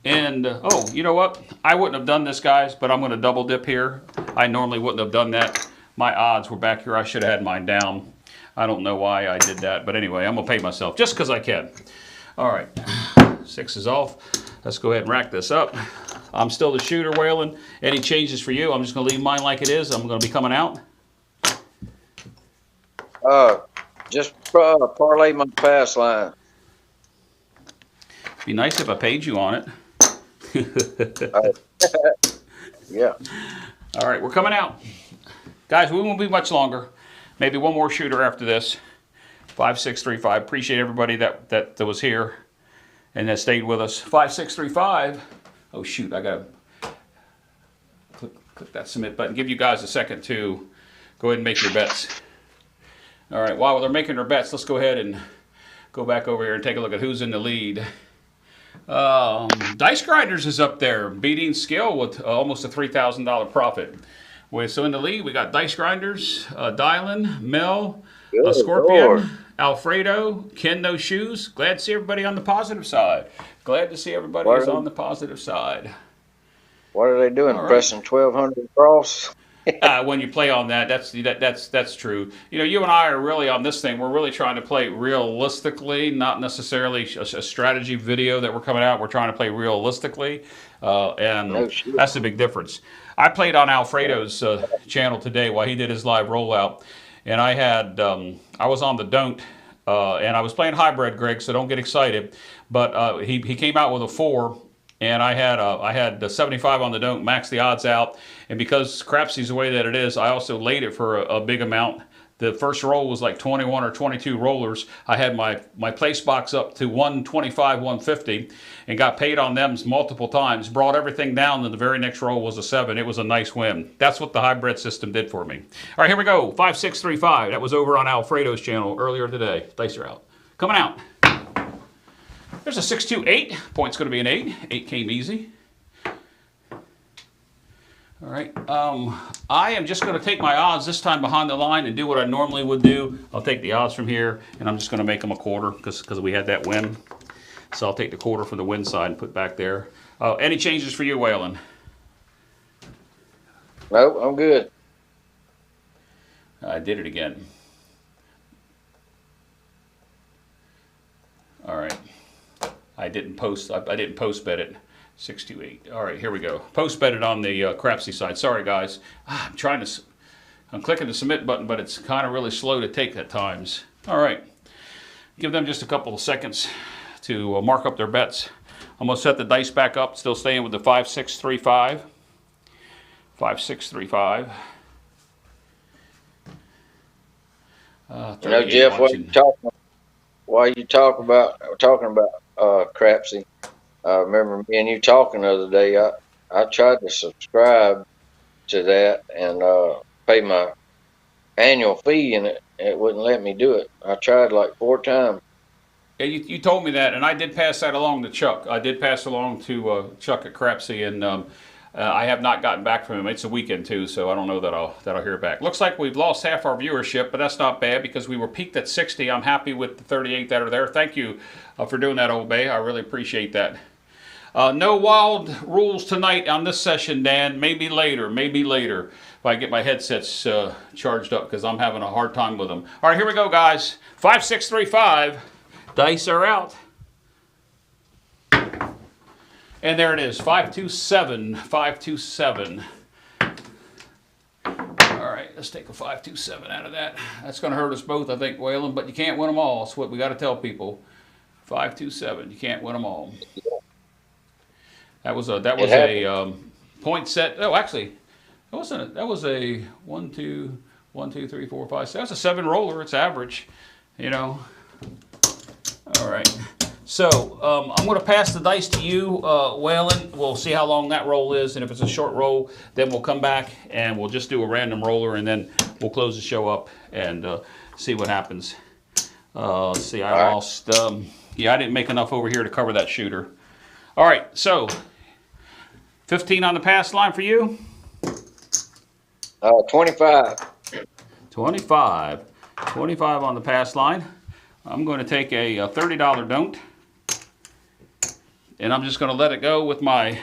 And And, oh, you know what? I wouldn't have done this, guys, but I'm going to double dip here. I normally wouldn't have done that. My odds were back here. I should have had mine down. I don't know why I did that, but anyway, I'm going to pay myself just because I can. All right, 6 is off. Let's go ahead and rack this up. I'm still the shooter, Waylon. Any changes for you? I'm just going to leave mine like it is. I'm going to be coming out. Just parlay my pass line. Be nice if I paid you on it. Yeah. All right, we're coming out. Guys, we won't be much longer. Maybe one more shooter after this. 5635. Appreciate everybody that was here and that stayed with us. 5635. Oh, shoot, I got to click that submit button. Give you guys a second to go ahead and make your bets. All right, while they're making their bets, let's go ahead and go back over here and take a look at who's in the lead. Dice Grinders is up there, beating Skill with almost a $3,000 profit. So in the lead, we got Dice Grinders, Dylan, Mel, Scorpion, Lord. Alfredo, Ken No Shoes. Glad to see everybody on the positive side. Glad to see everybody is on the positive side. What are they doing? Right. Pressing 1200 across? When you play on that, that's true. You know, you and I are really on this thing. We're really trying to play realistically, not necessarily a strategy video that we're coming out. We're trying to play realistically, and that's the big difference. I played on Alfredo's channel today while he did his live rollout, and I had I was on the don't, and I was playing hybrid, Greg. So don't get excited. But he came out with a 4. And I had the 75 on the don't, max the odds out. And because Crapsee's the way that it is, I also laid it for a big amount. The first roll was like 21 or 22 rollers. I had my place box up to 125, 150, and got paid on them multiple times. Brought everything down, and the very next roll was a 7. It was a nice win. That's what the hybrid system did for me. All right, here we go. 5635. That was over on Alfredo's channel earlier today. Dice are out. Coming out. There's a 628. Point's going to be an 8. 8 came easy. All right. I am just going to take my odds this time behind the line and do what I normally would do. I'll take the odds from here, and I'm just going to make them a quarter because we had that win. So I'll take the quarter for the win side and put back there. Any changes for you, Waylon? Nope, I'm good. I did it again. All right. I didn't post bet it. 628. All right, here we go. Post bet it on the Crapsee side. Sorry, guys. I'm clicking the submit button, but it's kind of really slow to take at times. All right. Give them just a couple of seconds to mark up their bets. I'm going to set the dice back up, still staying with the 5635. 5635. You know, Jeff, while you talking about Crapsee, I remember me and you talking the other day. I tried to subscribe to that and pay my annual fee, and it wouldn't let me do it. I tried like 4 times. Yeah, you told me that, and I did pass that along to Chuck. I did pass along to Chuck at Crapsee, and I have not gotten back from him. It's a weekend too, so I don't know that I'll hear back. Looks like we've lost half our viewership, but that's not bad because we were peaked at 60. I'm happy with the 38 that are there. Thank you for doing that, Old Bay. I really appreciate that. No wild rules tonight on this session, Dan. Maybe later. If I get my headsets charged up because I'm having a hard time with them. All right, here we go, guys. 5635. Dice are out. And there it is, 527, 527. All right, let's take a 527 out of that. That's going to hurt us both, I think, Waylon, but you can't win them all. That's what we got to tell people. 527, you can't win them all. That was a point set. Oh, actually, that wasn't. That was a 1, 2, 3, 4, 5, 6. That was a 7 roller. It's average, you know. All right. So I'm going to pass the dice to you, Waylon. We'll see how long that roll is, and if it's a short roll, then we'll come back and we'll just do a random roller, and then we'll close the show up and see what happens. Let's see. I lost. Yeah, I didn't make enough over here to cover that shooter. All right. So 15 on the pass line for you. 25. 25. 25 on the pass line. I'm going to take a $30 don't. And I'm just going to let it go with my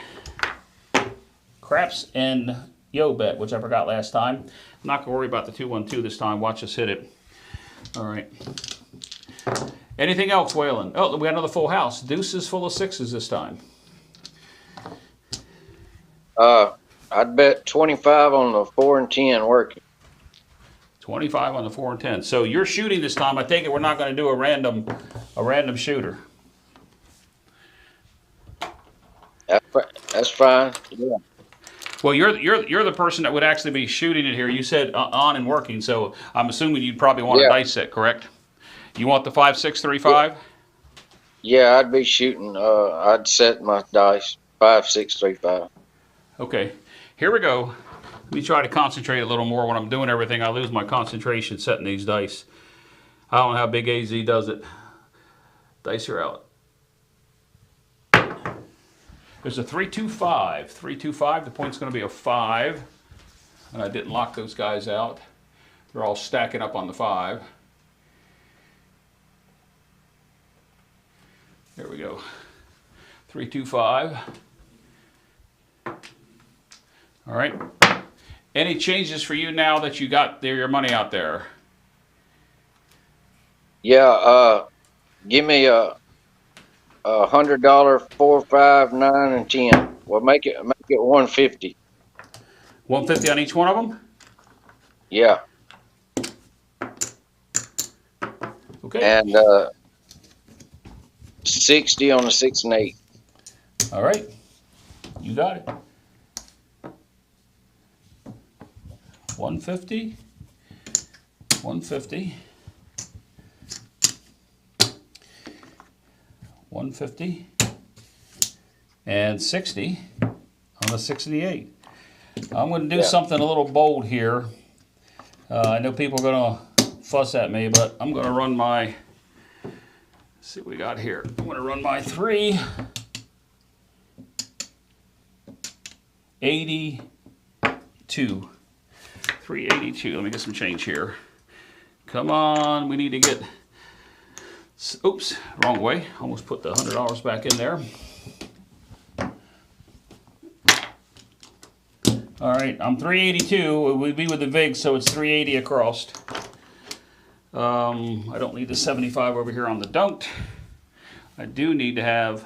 craps and yo bet, which I forgot last time. I'm not going to worry about the 2-1-2 this time. Watch us hit it. All right. Anything else, Waylon? Oh, we got another full house. Deuces full of sixes this time. I'd bet 25 on the 4 and 10 working. 25 on the 4 and 10. So you're shooting this time. I take it we're not going to do a random shooter. That's fine. Yeah. Well, you're the person that would actually be shooting it here. You said on and working, so I'm assuming you'd probably want a dice set, correct? You want the 5, 6, 3, 5? Yeah, I'd be shooting. I'd set my dice 5, 6, 3, 5. Okay, here we go. Let me try to concentrate a little more when I'm doing everything. I lose my concentration setting these dice. I don't know how Big AZ does it. Dice are out. There's a 3-2-5. 3-2-5. The point's going to be a 5. And I didn't lock those guys out. They're all stacking up on the 5. There we go. 3-2-5. All right. Any changes for you now that you got your money out there? Yeah. Give me a $100, 4, 5, 9, and 10. Well, make it 150. 150 on each one of them? Yeah. Okay. And 60 on the 6 and 8. All right. You got it. 150. 150. 150. And 60 on the 6 and the 8. I'm going to do something a little bold here. I know people are going to fuss at me, but I'm going to run my, let's see what we got here. I'm going to run my 382. 382. Let me get some change here. Come on, we need to get, oops, wrong way. Almost put the $100 back in there. All right, I'm 382. It would be with the VIG, so it's 380 across. I don't need the 75 over here on the don't. I do need to have,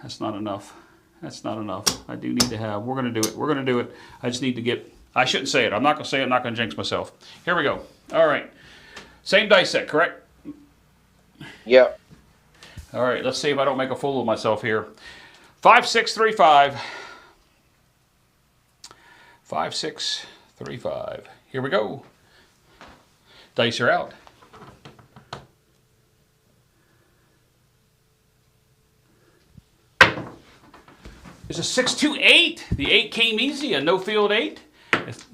that's not enough. That's not enough. I do need to have, we're going to do it. We're going to do it. I just need to get, I shouldn't say it. I'm not going to say it. I'm not going to jinx myself. Here we go. All right. Same dice set, correct? Yep. All right. Let's see if I don't make a fool of myself here. 5, 6, 3, 5. 5, 6, 3, 5. Here we go. Dice are out. There's a 6, 2, 8. The 8 came easy, a no field 8.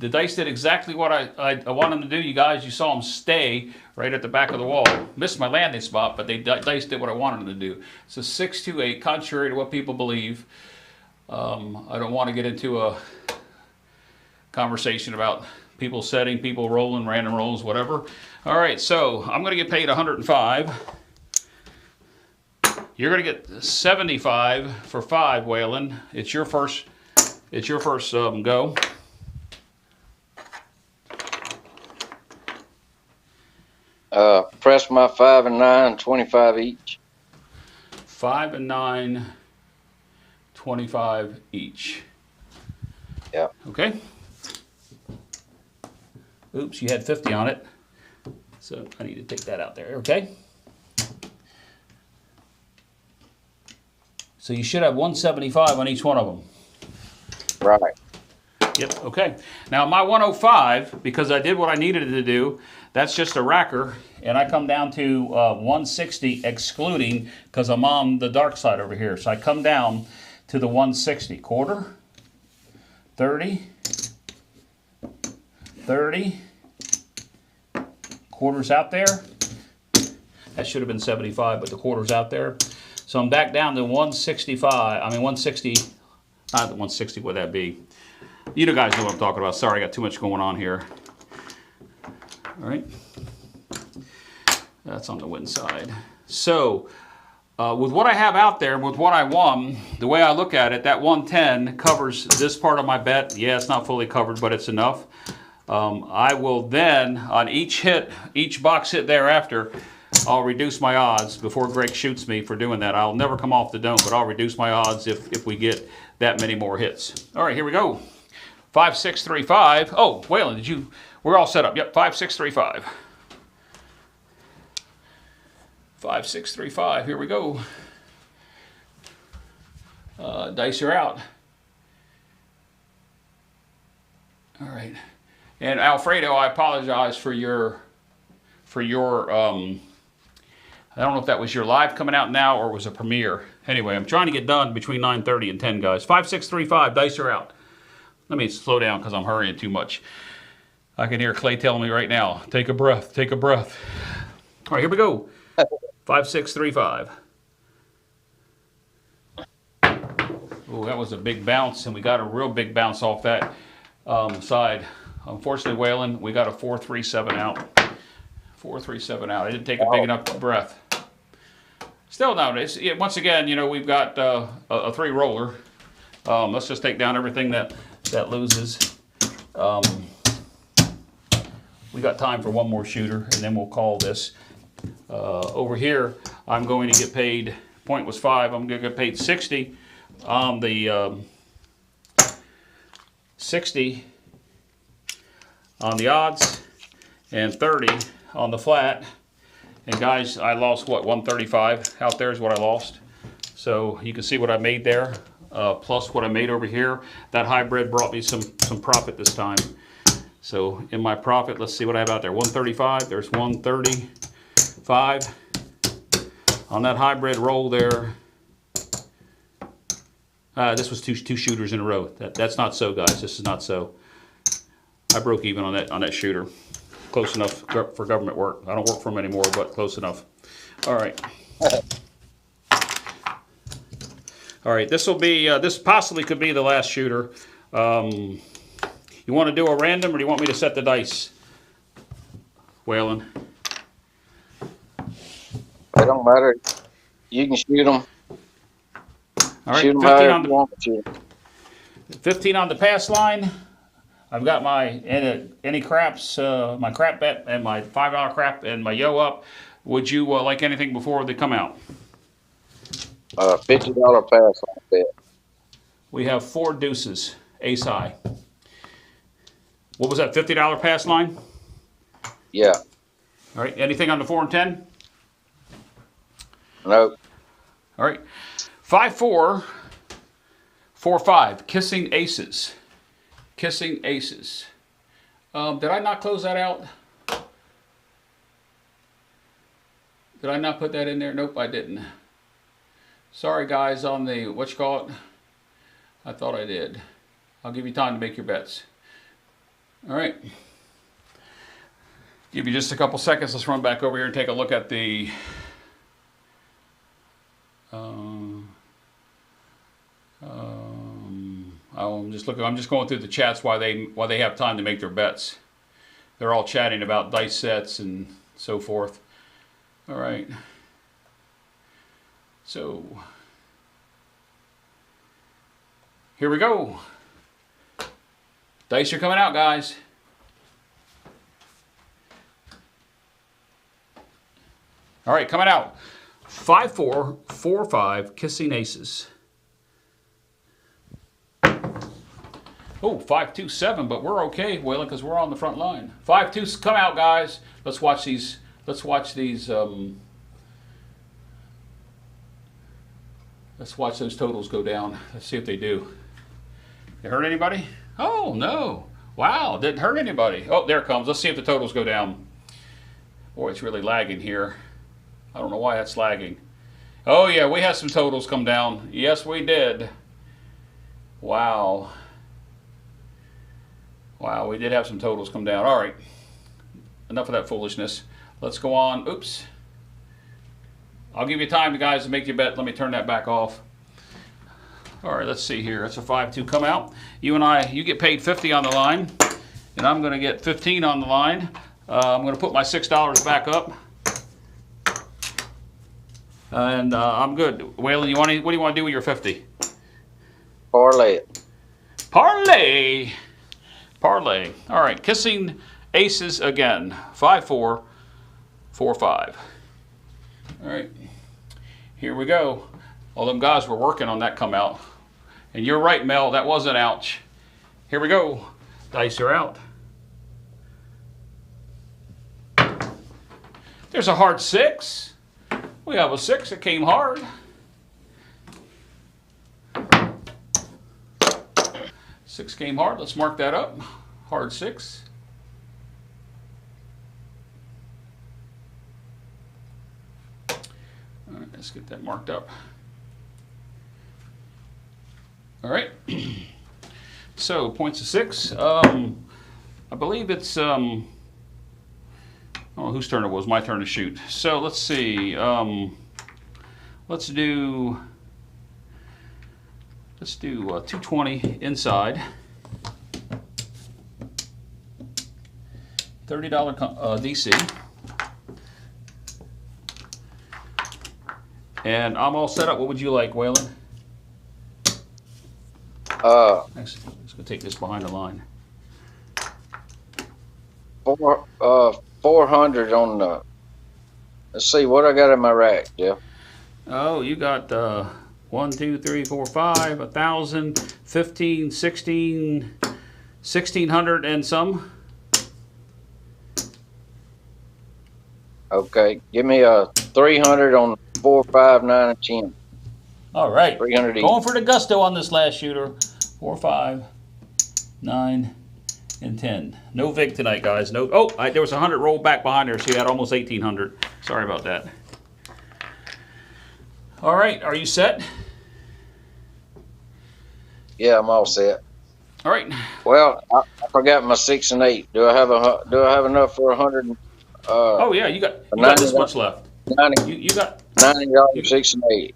The dice did exactly what I want them to do. You guys, you saw them stay right at the back of the wall. Missed my landing spot, but they dice did what I wanted them to do. It's a 6, 2, 8, contrary to what people believe. I don't want to get into a conversation about people setting, people rolling, random rolls, whatever. All right, so I'm going to get paid 105. You're going to get 75 for 5, Waylon. It's your first. It's your first go. Press my 5 and 9, 25 each. 5 and 9, 25 each. Yeah. Okay. Oops, you had 50 on it. So I need to take that out there, okay? So you should have 175 on each one of them. Right. Yep, okay. Now my 105, because I did what I needed to do, that's just a racker, and I come down to 160 excluding, because I'm on the dark side over here. So I come down to the 160. Quarter, 30, 30, quarters out there. That should have been 75, but the quarter's out there. So I'm back down to 165, I mean 160, not 160, would that be? You guys know what I'm talking about. Sorry, I got too much going on here. All right. That's on the win side. So with what I have out there, with what I won, the way I look at it, that 110 covers this part of my bet. Yeah, it's not fully covered, but it's enough. I will then, on each hit, each box hit thereafter, I'll reduce my odds before Greg shoots me for doing that. I'll never come off the dome, but I'll reduce my odds if we get that many more hits. All right, here we go. 5, 6, 3, 5. Oh, Waylon, we're all set up. Yep, 5, 6, 3, 5. 5, 6, 3, 5. Here we go. Dice are out. All right. And Alfredo, I apologize for your I don't know if that was your live coming out now or was a premiere. Anyway, I'm trying to get done between 9:30 and 10, guys. 5, 6, 3, 5. Dice are out. Let me slow down because I'm hurrying too much. I can hear Clay telling me right now, take a breath, take a breath. All right, here we go. 5, 6, 3, 5. Oh, that was a big bounce, and we got a real big bounce off that side. Unfortunately, Waylon, we got a 4, 3, 7 out. 4, 3, 7 out. I didn't take a big enough breath. Still, no. Once again, you know, we've got a 3 roller. Let's just take down everything that loses. We got time for one more shooter, and then we'll call this. Over here, I'm going to get paid. Point was 5. I'm going to get paid 60 on the 60 on the odds and 30 on the flat. And guys, I lost what, 135 out there is what I lost. So you can see what I made there, plus what I made over here. That hybrid brought me some profit this time. So in my profit, let's see what I have out there. 135, there's 135 on that hybrid roll there. This was two shooters in a row. That's not so, guys. This is not so. I broke even on that shooter. Close enough for government work. I don't work for them anymore, but close enough. All right. All right. This will be. This possibly could be the last shooter. You want to do a random, or do you want me to set the dice, Waylon? It don't matter. You can shoot them. All right. Shoot them 15 however on you want to. 15 on the pass line. I've got my any craps, my crap bet and my $5 crap and my yo up. Would you like anything before they come out? $50 pass on bet. We have 4 deuces, ace high. What was that, $50 pass line? Yeah. All right, anything on the 4 and 10? Nope. All right, 5, 4, 4, 5, kissing aces. Kissing aces. Did I not close that out? Did I not put that in there? Nope, I didn't. Sorry, guys, on the, what you call it? I thought I did. I'll give you time to make your bets. All right. Give you just a couple seconds. Let's run back over here and take a look at the I'm just going through the chats while they have time to make their bets. They're all chatting about dice sets and so forth. All right. So here we go. Dice are coming out, guys. All right, coming out. 5, 4, 4, 5, kissing aces. Oh, 5, 2, 7, but we're okay, Waylon, because we're on the front line. 5, 2, come out, guys. Let's watch these. Let's watch these. Let's watch those totals go down. Let's see if they do. It hurt anybody? Oh no! Wow, didn't hurt anybody. Oh, there it comes. Let's see if the totals go down. Boy, it's really lagging here. I don't know why that's lagging. Oh yeah, we had some totals come down. Yes, we did. Wow. Wow, we did have some totals come down. All right, enough of that foolishness. Let's go on. Oops. I'll give you time, guys, to make your bet. Let me turn that back off. All right, let's see here. That's a 5-2 come out. You and I, you get paid 50 on the line, and I'm going to get 15 on the line. I'm going to put my $6 back up. And I'm good. Waylon, what do you want to do with your 50? Parlay it. Parlay. Parlay. All right, kissing aces again. 5-4, 4-5. All right, here we go. All them guys were working on that come out. And you're right, Mel, that was an ouch. Here we go. Dice are out. There's a hard 6. We have a 6 that came hard. Six came hard. Let's mark that up. Hard 6. All right, let's get that marked up. All right. So points of 6. I believe it's oh, whose turn it was? My turn to shoot. So let's see. Let's do 220 inside. $30 DC. And I'm all set up. What would you like, Waylon? Let's go take this behind the line. 400 on the. Let's see what I got in my rack, Jeff. Oh, you got 1, 2, 3, 4, 5, 1,000, 15, 16, 1,600 and some. Okay, give me a 300 on 4, 5, 9, and 10. All right. 300 each. Going for the gusto on this last shooter. 4, 5, 9, and 10. No vig tonight, guys. No. Oh, there was 100 rolled back behind there. See that? Almost 1,800. Sorry about that. All right. Are you set? Yeah, I'm all set. All right. Well, I forgot my 6 and 8. Do I have enough for 100? Oh yeah, you got this much left. 90. You got $90, 6 and 8.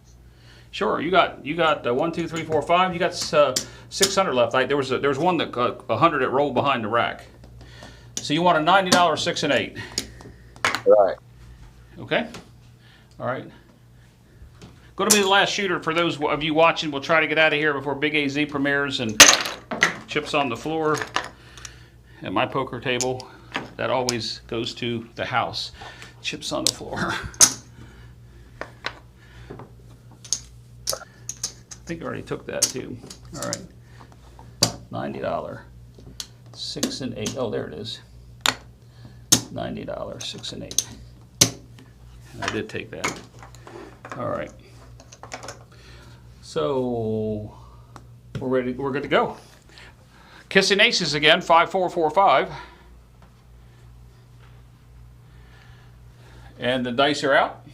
Sure. You got 1, 2, 3, 4, 5. You got 600 left. There was one that 100 that rolled behind the rack. So you want a $90 6 and 8. Right. Okay. All right. Going to be the last shooter for those of you watching. We'll try to get out of here before Big AZ premieres and chips on the floor at my poker table. That always goes to the house. Chips on the floor. I think I already took that too. All right. $90. 6 and 8. Oh, there it is. $90, 6 and 8. I did take that. All right. So we're ready. We're good to go. Kissing aces again. 5, 4, 4, 5. And the dice are out.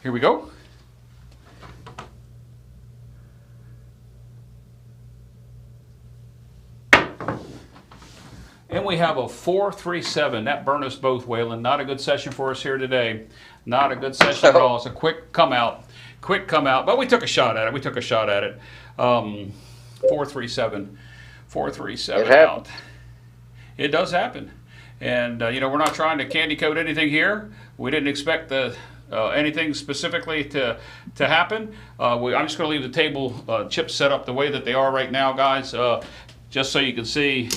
Here we go. And we have a 4-3-7. That burned us both, Waylon. Not a good session for us here today. Not a good session at all. It's a quick come out. Quick come out. But we took a shot at it. 4-3-7. 4-3-7 out. It does happen. And, we're not trying to candy coat anything here. We didn't expect anything specifically to happen. I'm just going to leave the table chips set up the way that they are right now, guys, just so you can see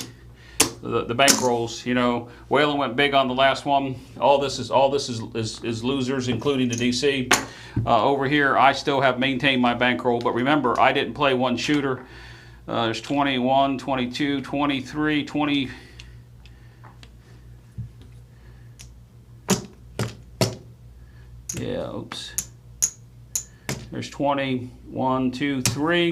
the bank rolls. Waylon went big on the last one. All this is losers, including the DC. Over here, I still have maintained my bankroll, but remember, I didn't play one shooter. There's 21, 22, 23, 20. Yeah, oops. There's 20, 1, 2, 3.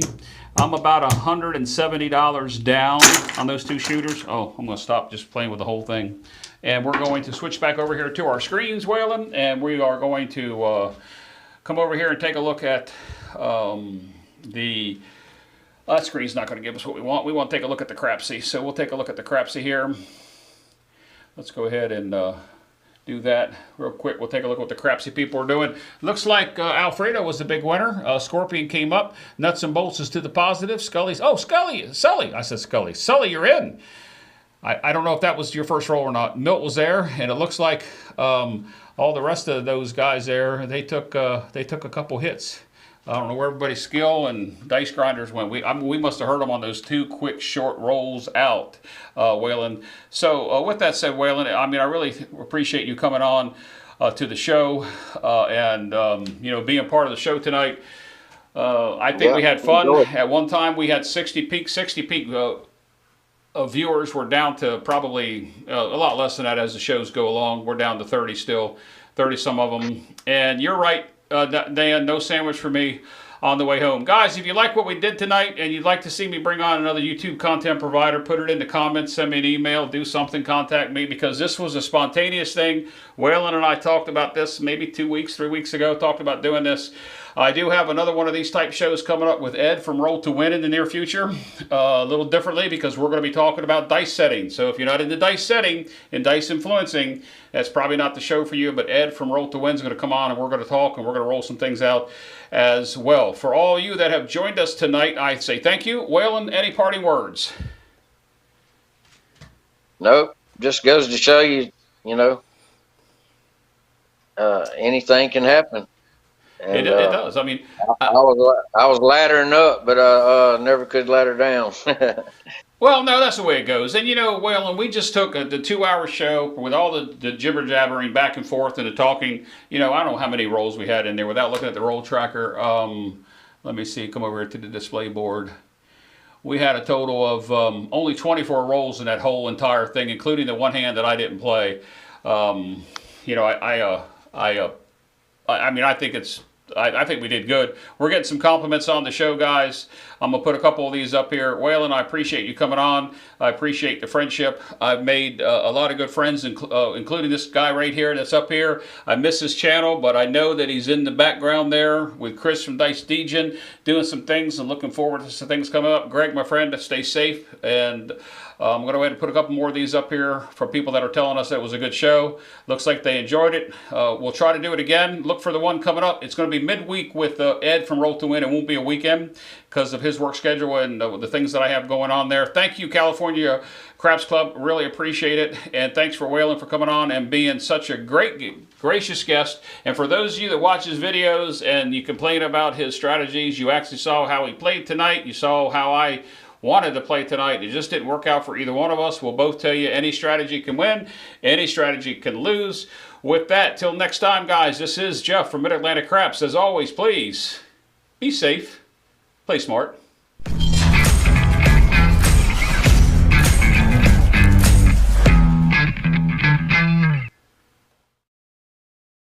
I'm about $170 down on those two shooters. Oh, I'm going to stop just playing with the whole thing. And we're going to switch back over here to our screens, Waylon, and we are going to come over here and take a look at that screen's not going to give us what we want. We want to take a look at the Crapsee. So we'll take a look at the Crapsee here. Let's go ahead and do that real quick. We'll take a look at what the Crapsee people are doing. Looks like Alfredo was the big winner. Scorpion came up. Nuts and bolts is to the positive. Sully. I said Scully. Sully, you're in. I don't know if that was your first roll or not. Milt was there, and it looks like all the rest of those guys there, they took a couple hits. I don't know where everybody's skill and dice grinders went. We must have heard them on those 2 quick short rolls out, Waylon. So with that said, Waylon, I mean, I really appreciate you coming on to the show and being part of the show tonight. I think we had fun. At one time, we had 60 peak. Viewers. We're down to probably a lot less than that as the shows go along. We're down to 30 still, 30 some of them. And you're right, Dan, no sandwich for me on the way home. Guys, if you like what we did tonight and you'd like to see me bring on another YouTube content provider, put it in the comments, send me an email, do something, contact me, because this was a spontaneous thing. Waylon and I talked about this maybe 2 weeks, 3 weeks ago, talked about doing this. I do have another one of these type shows coming up with Ed from Roll to Win in the near future, a little differently, because we're going to be talking about dice setting. So if you're not into dice setting and dice influencing, that's probably not the show for you, but Ed from Roll to Win is going to come on and we're going to talk and we're going to roll some things out as well. For all of you that have joined us tonight, I say thank you. Waylon, any parting words? Nope. Just goes to show you, anything can happen. And, it does. I mean, I was laddering up, but I never could ladder down. well, no, that's the way it goes. And Waylon, we just took the 2-hour show with all the jibber jabbering back and forth and the talking. I don't know how many rolls we had in there without looking at the roll tracker. Let me see. Come over here to the display board. We had a total of only 24 rolls in that whole entire thing, including the one hand that I didn't play. I think we did good. We're getting some compliments on the show, guys. I'm going to put a couple of these up here. Waylon, I appreciate you coming on. I appreciate the friendship. I've made a lot of good friends, including this guy right here that's up here. I miss his channel, but I know that he's in the background there with Chris from Dice Degen doing some things and looking forward to some things coming up. Greg, my friend, stay safe. And I'm going to go ahead and put a couple more of these up here for people that are telling us that it was a good show. Looks like they enjoyed it. We'll try to do it again. Look for the one coming up. It's going to be midweek with Ed from Roll to Win. It won't be a weekend because of his work schedule and the things that I have going on there. Thank you, California Craps Club. Really appreciate it. And thanks for Waylon for coming on and being such a gracious guest. And for those of you that watch his videos and you complain about his strategies, you actually saw how he played tonight. You saw how I wanted to play tonight. It just didn't work out for either one of us. We'll both tell you any strategy can win, any strategy can lose. With that, till next time, guys, this is Jeff from Mid-Atlantic Craps. As always, please be safe, play smart.